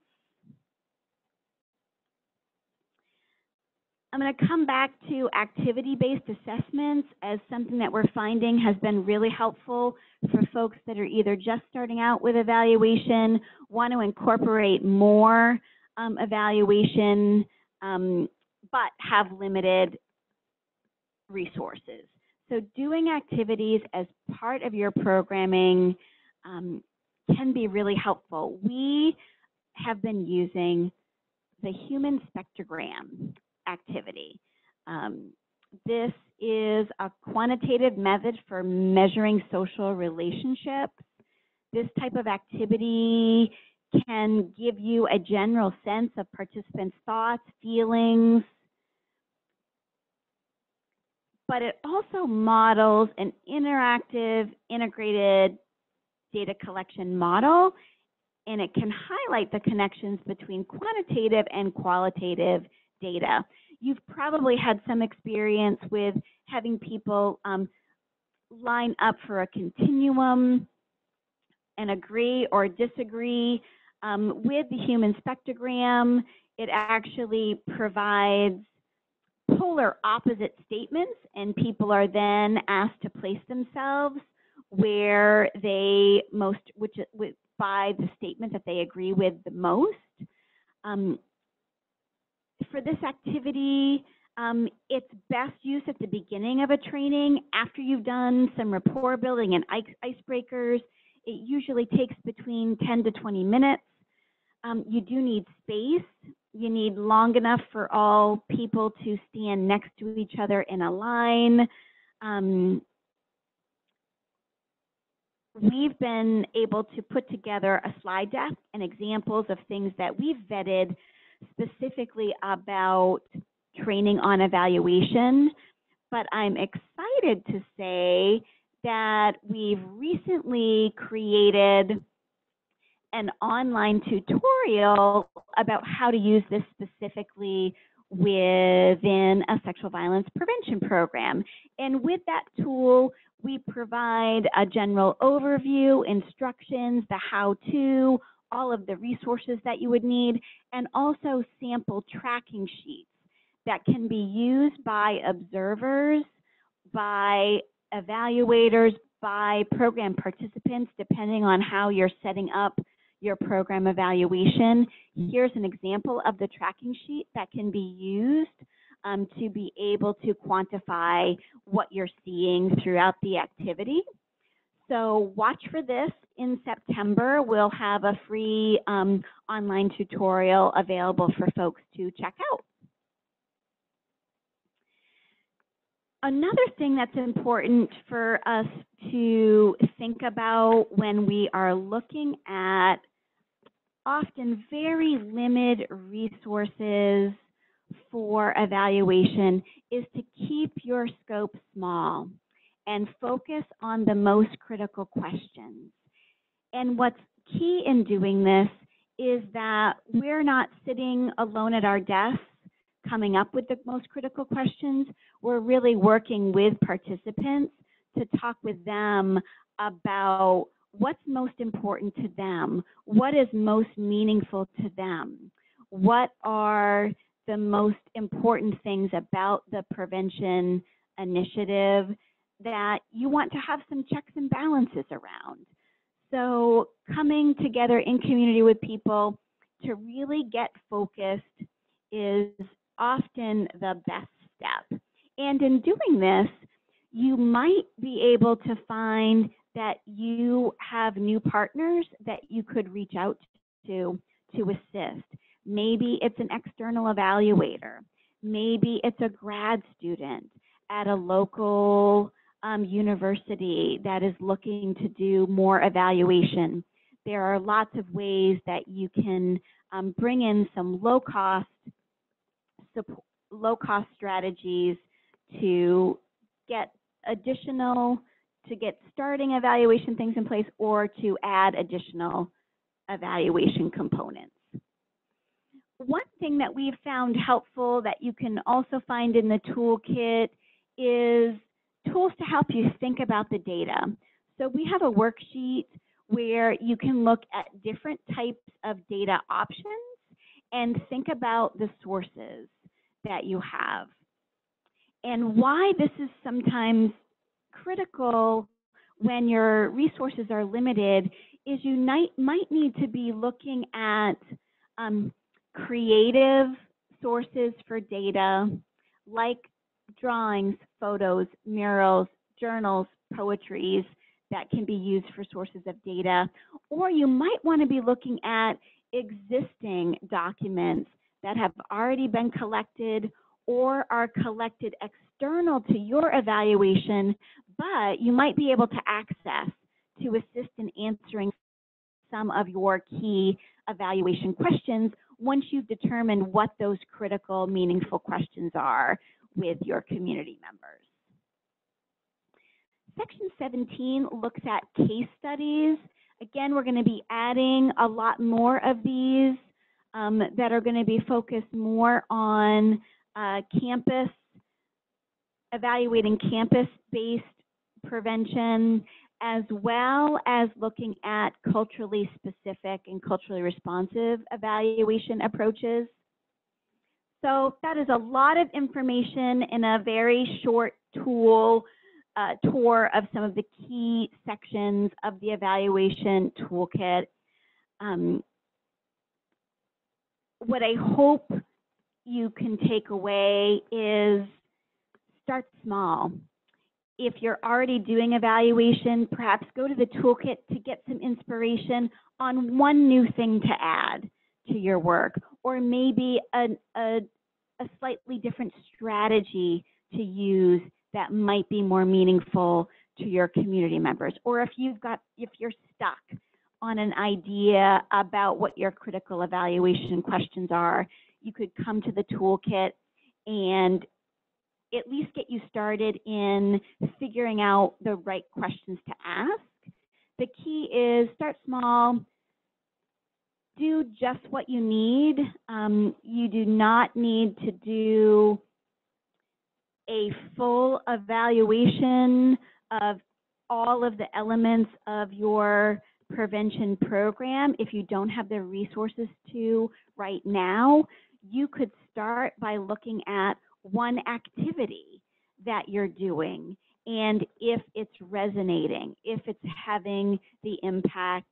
I'm going to come back to activity-based assessments as something that we're finding has been really helpful for folks that are either just starting out with evaluation, want to incorporate more evaluation, but have limited resources. So doing activities as part of your programming can be really helpful. We have been using the human spectrogram activity. This is a quantitative method for measuring social relationships. This type of activity can give you a general sense of participants' thoughts, feelings, but it also models an interactive, integrated data collection model, and it can highlight the connections between quantitative and qualitative data. You've probably had some experience with having people line up for a continuum and agree or disagree. With the human spectrogram, it actually provides polar opposite statements, and people are then asked to place themselves where they by the statement that they agree with the most. For this activity, it's best used at the beginning of a training after you've done some rapport building and icebreakers. It usually takes between 10 to 20 minutes. You do need space. You need long enough for all people to stand next to each other in a line. We've been able to put together a slide deck and examples of things that we've vetted specifically about training on evaluation, but I'm excited to say that we've recently created an online tutorial about how to use this specifically within a sexual violence prevention program. And with that tool, we provide a general overview, instructions, the how-to, all of the resources that you would need, and also sample tracking sheets that can be used by observers, by evaluators, by program participants, depending on how you're setting up your program evaluation. Here's an example of the tracking sheet that can be used to be able to quantify what you're seeing throughout the activity. So watch for this in September. We'll have a free online tutorial available for folks to check out. Another thing that's important for us to think about when we are looking at often very limited resources for evaluation is to keep your scope small and focus on the most critical questions. And what's key in doing this is that we're not sitting alone at our desks coming up with the most critical questions. We're really working with participants to talk with them about what's most important to them, what is most meaningful to them, what are the most important things about the prevention initiative that you want to have some checks and balances around. So coming together in community with people to really get focused is often the best step. And in doing this, you might be able to find that you have new partners that you could reach out to assist. Maybe it's an external evaluator. Maybe it's a grad student at a local university that is looking to do more evaluation. There are lots of ways that you can bring in some low-cost strategies to get starting evaluation things in place or to add additional evaluation components. One thing that we've found helpful that you can also find in the toolkit is tools to help you think about the data. So we have a worksheet where you can look at different types of data options and think about the sources that you have. And why this is sometimes critical when your resources are limited is you might need to be looking at creative sources for data like drawings, photos, murals, journals, poetries that can be used for sources of data. Or you might want to be looking at existing documents that have already been collected or are collected external to your evaluation, but you might be able to access to assist in answering some of your key evaluation questions once you've determined what those critical, meaningful questions are with your community members. Section 17 looks at case studies. Again, we're going to be adding a lot more of these that are going to be focused more on campus, evaluating campus-based prevention, as well as looking at culturally specific and culturally responsive evaluation approaches. So that is a lot of information in a very short tour of some of the key sections of the evaluation toolkit. What I hope you can take away is start small. If you're already doing evaluation, perhaps go to the toolkit to get some inspiration on one new thing to add to your work, or maybe a slightly different strategy to use that might be more meaningful to your community members. Or if you're stuck on an idea about what your critical evaluation questions are, you could come to the toolkit and at least get you started in figuring out the right questions to ask. The key is start small, do just what you need. You do not need to do a full evaluation of all of the elements of your prevention program if you don't have the resources to right now. You could start by looking at one activity that you're doing, and if it's resonating, if it's having the impact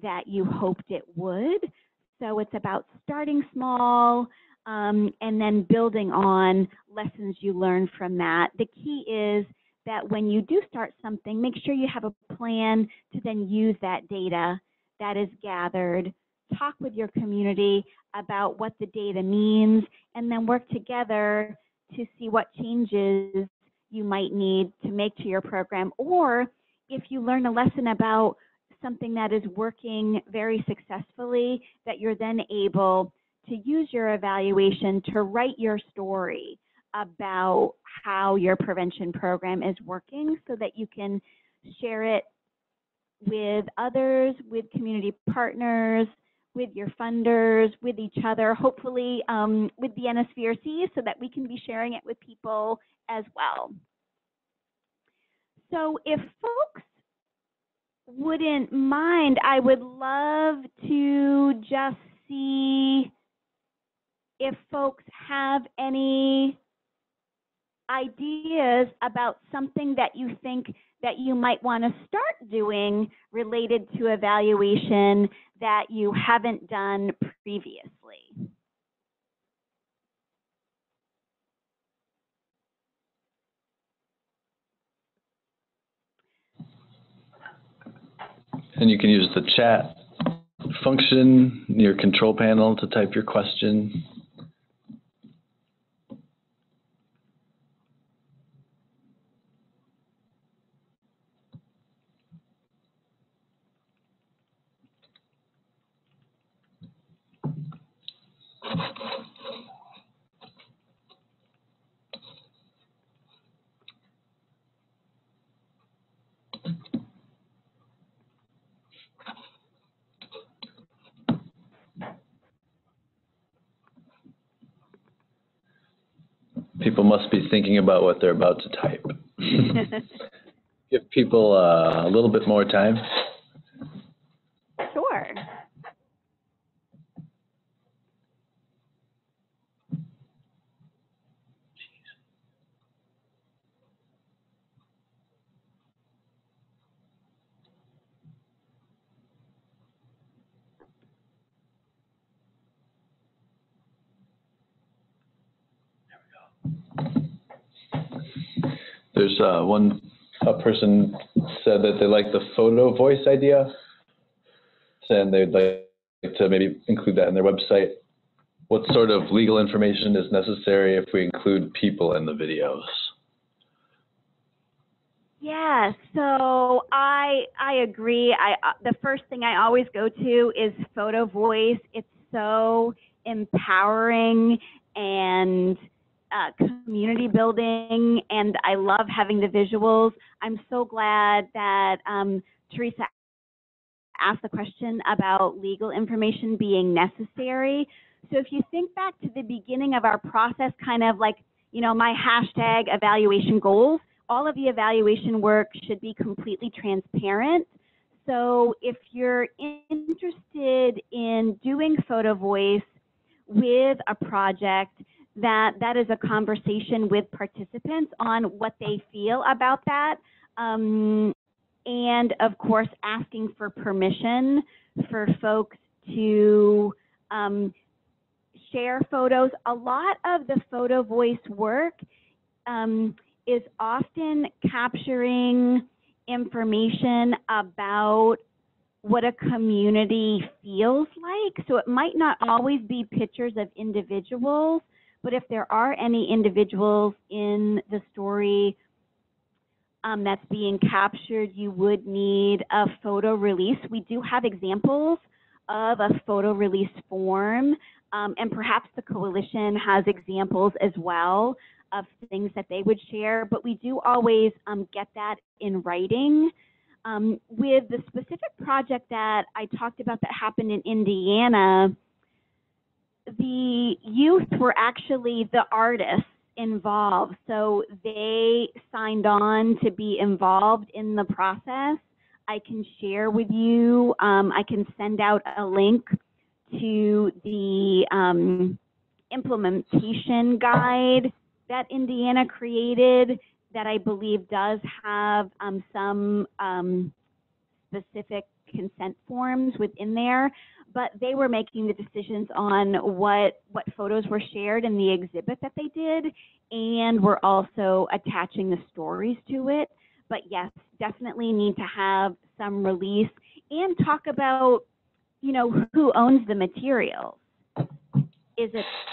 that you hoped it would. So it's about starting small and then building on lessons you learn from that. The key is that when you do start something, make sure you have a plan to then use that data that is gathered, talk with your community about what the data means, and then work together to see what changes you might need to make to your program. Or if you learn a lesson about something that is working very successfully, that you're then able to use your evaluation to write your story about how your prevention program is working so that you can share it with others, with community partners, with your funders, with each other, hopefully with the NSVRC, so that we can be sharing it with people as well. So if folks wouldn't mind, I would love to just see if folks have any ideas about something that you think that you might want to start doing related to evaluation that you haven't done previously. And you can use the chat function, your control panel, to type your question. People must be thinking about what they're about to type. Give people a little bit more time. Sure. There's a person said that they like the photo voice idea, and they'd like to maybe include that in their website. What sort of legal information is necessary if we include people in the videos? Yeah, so I agree. The first thing I always go to is photo voice. It's so empowering and community building, and I love having the visuals. I'm so glad that Teresa asked the question about legal information being necessary. So if you think back to the beginning of our process, kind of like, you know, my hashtag evaluation goals, all of the evaluation work should be completely transparent. So if you're interested in doing photo voice with a project, that is a conversation with participants on what they feel about that. And of course, asking for permission for folks to share photos. A lot of the photo voice work is often capturing information about what a community feels like. So it might not always be pictures of individuals, but if there are any individuals in the story that's being captured, you would need a photo release. We do have examples of a photo release form, and perhaps the coalition has examples as well of things that they would share, but we do always get that in writing. With the specific project that I talked about that happened in Indiana, the youth were actually the artists involved, so they signed on to be involved in the process. I can share with you, I can send out a link to the implementation guide that Indiana created that I believe does have some specific consent forms within there, but they were making the decisions on what photos were shared in the exhibit that they did, and were also attaching the stories to it. But yes, definitely need to have some release and talk about, you know, who owns the materials. Is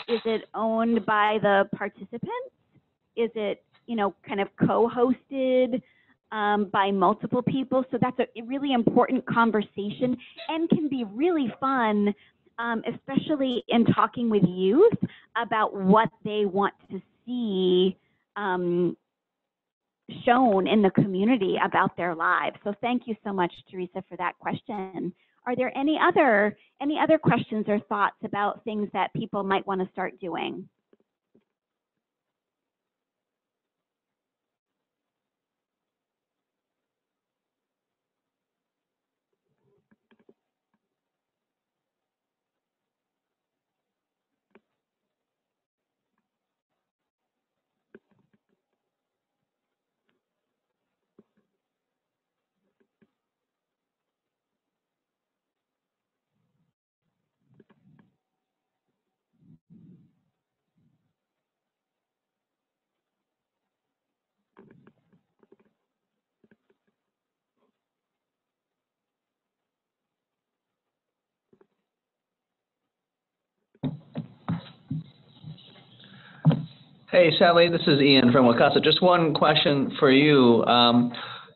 it owned by the participants? Is it, you know, kind of co-hosted by multiple people? So that's a really important conversation and can be really fun, especially in talking with youth about what they want to see shown in the community about their lives. So thank you so much, Teresa, for that question. Are there any other questions or thoughts about things that people might want to start doing? Hey, Sally, this is Ian from Wacasa. Just one question for you.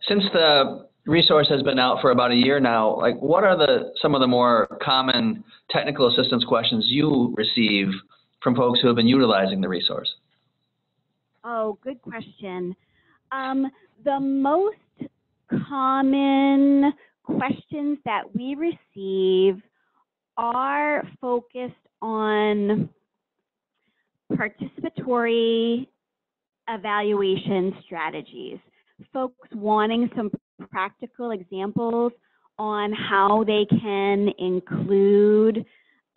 Since the resource has been out for about a year now, like what are some of the more common technical assistance questions you receive from folks who have been utilizing the resource? Oh, good question. The most common questions that we receive are focused on participatory evaluation strategies. Folks wanting some practical examples on how they can include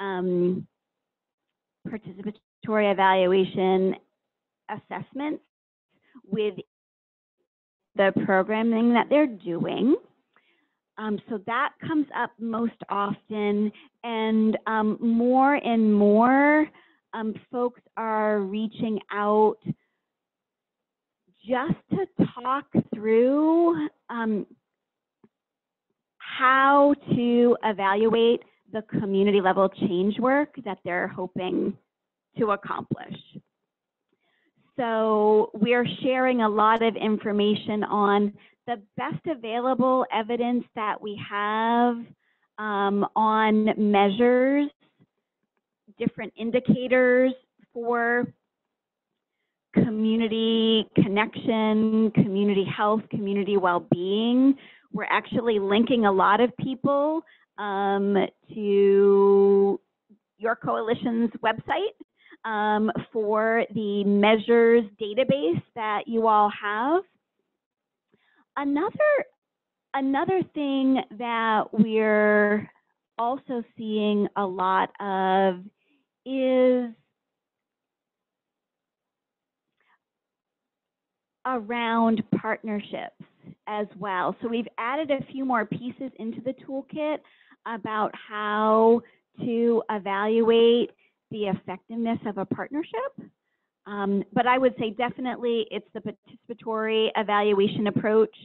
participatory evaluation assessments with the programming that they're doing. So that comes up most often, and more and more folks are reaching out just to talk through how to evaluate the community level change work that they're hoping to accomplish. So we're sharing a lot of information on the best available evidence that we have on measures, different indicators for community connection, community health, community well-being. We're actually linking a lot of people to your coalition's website for the measures database that you all have. Another thing that we're also seeing a lot of is around partnerships as well. So we've added a few more pieces into the toolkit about how to evaluate the effectiveness of a partnership. But I would say definitely it's the participatory evaluation approach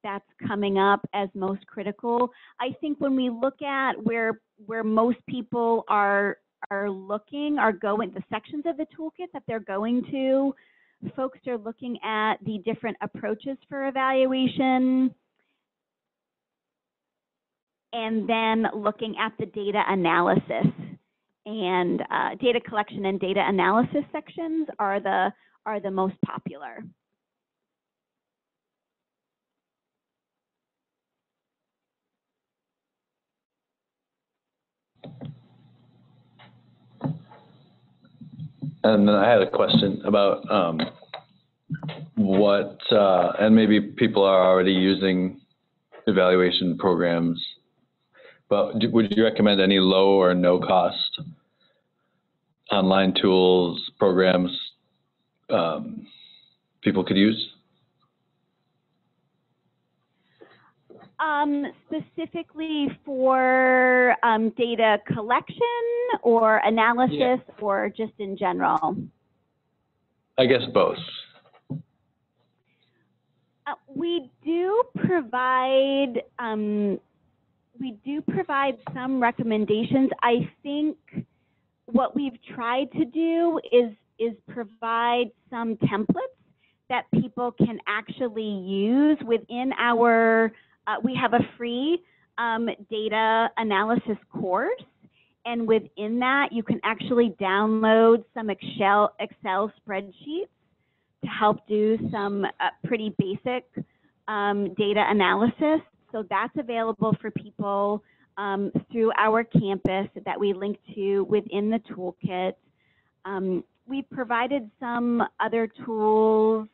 that's coming up as most critical. I think when we look at where most people are going, the sections of the toolkit that they're going to, folks are looking at the different approaches for evaluation and then looking at the data analysis. And data collection and data analysis sections are the most popular. And then I had a question about and maybe people are already using evaluation programs, but would you recommend any low or no cost online tools, programs people could use? Specifically for data collection or analysis, or just in general? I guess both. We do provide some recommendations. I think what we've tried to do is provide some templates that people can actually use within our, we have a free data analysis course, and within that you can actually download some Excel spreadsheets to help do some pretty basic data analysis. So that's available for people through our campus that we link to within the toolkit. We've provided some other tools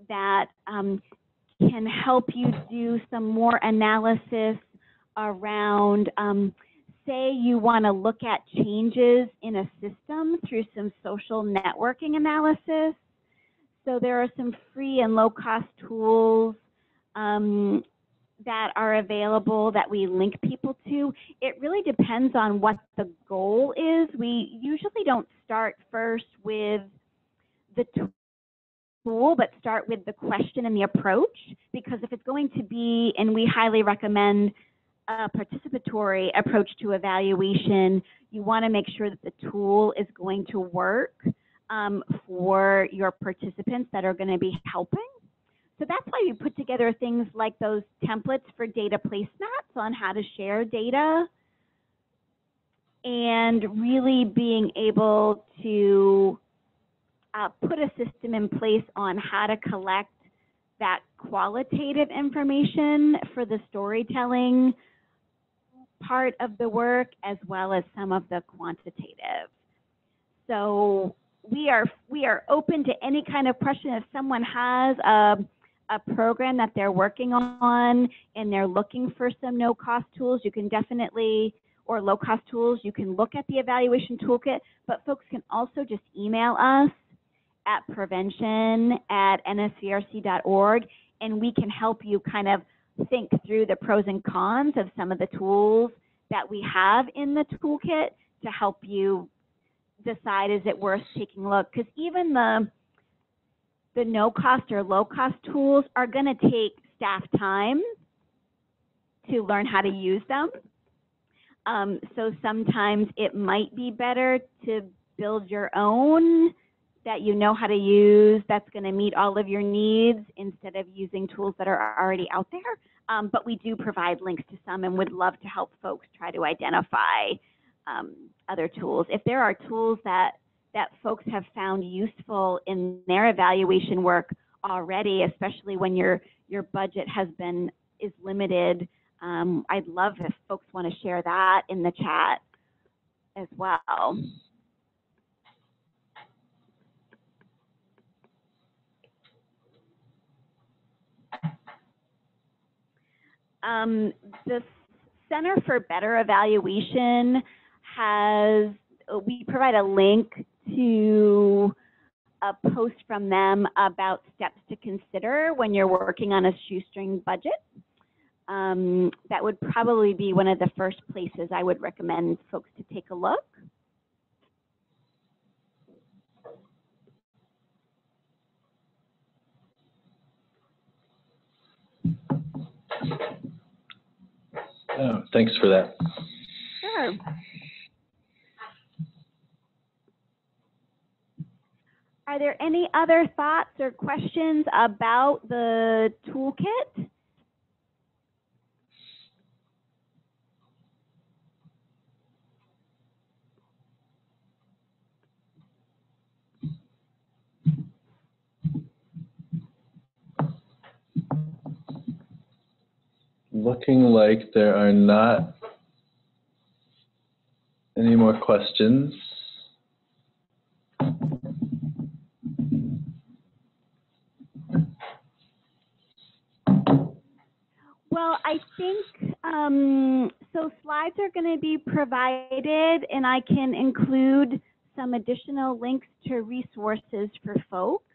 that can help you do some more analysis around, say you want to look at changes in a system through some social networking analysis. So there are some free and low-cost tools that are available that we link people to. It really depends on what the goal is. We usually don't start first with the tool, but start with the question and the approach, because if it's going to be, and we highly recommend a participatory approach to evaluation, you want to make sure that the tool is going to work for your participants that are going to be helping. So that's why we put together things like those templates for data placemats on how to share data, and really being able to put a system in place on how to collect that qualitative information for the storytelling part of the work, as well as some of the quantitative. So we are open to any kind of question. If someone has a program that they're working on and they're looking for some no-cost tools, you can definitely, or low-cost tools, you can look at the evaluation toolkit, but folks can also just email us at prevention@nsvrc.org, and we can help you kind of think through the pros and cons of some of the tools that we have in the toolkit to help you decide, is it worth taking a look? Because even the no-cost or low-cost tools are going to take staff time to learn how to use them. So sometimes it might be better to build your own that you know how to use, that's going to meet all of your needs instead of using tools that are already out there. But we do provide links to some and would love to help folks try to identify other tools. If there are tools that folks have found useful in their evaluation work already, especially when your budget is limited, I'd love if folks want to share that in the chat as well. The Center for Better Evaluation we provide a link to a post from them about steps to consider when you're working on a shoestring budget. That would probably be one of the first places I would recommend folks to take a look. Oh, thanks for that. Sure. Are there any other thoughts or questions about the toolkit? Looking like there are not any more questions. Well, I think, so slides are going to be provided, and I can include some additional links to resources for folks.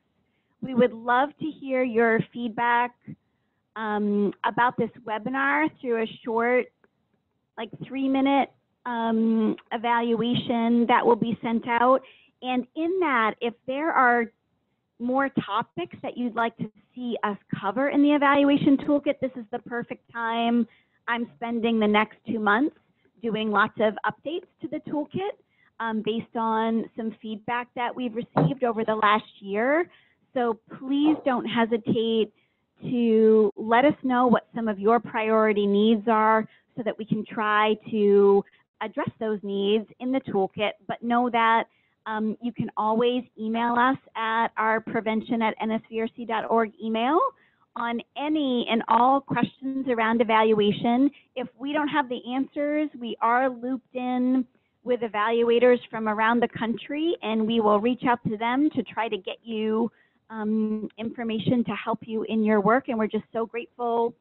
We would love to hear your feedback about this webinar through a short, like 3-minute evaluation that will be sent out. And in that, if there are more topics that you'd like to see us cover in the evaluation toolkit, this is the perfect time. I'm spending the next 2 months doing lots of updates to the toolkit based on some feedback that we've received over the last year. So please don't hesitate to let us know what some of your priority needs are so that we can try to address those needs in the toolkit, but know that you can always email us at our prevention@nsvrc.org email on any and all questions around evaluation. If we don't have the answers, we are looped in with evaluators from around the country, and we will reach out to them to try to get you information to help you in your work. And we're just so grateful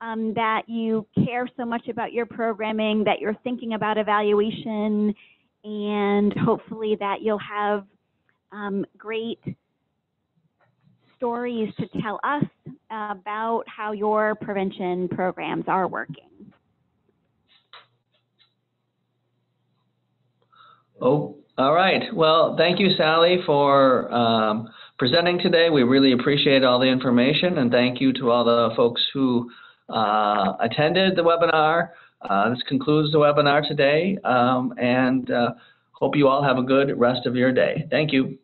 that you care so much about your programming, that you're thinking about evaluation, and hopefully that you'll have great stories to tell us about how your prevention programs are working. Oh, all right. Well, thank you, Sally, for presenting today. We really appreciate all the information, and thank you to all the folks who attended the webinar. This concludes the webinar today, and hope you all have a good rest of your day. Thank you.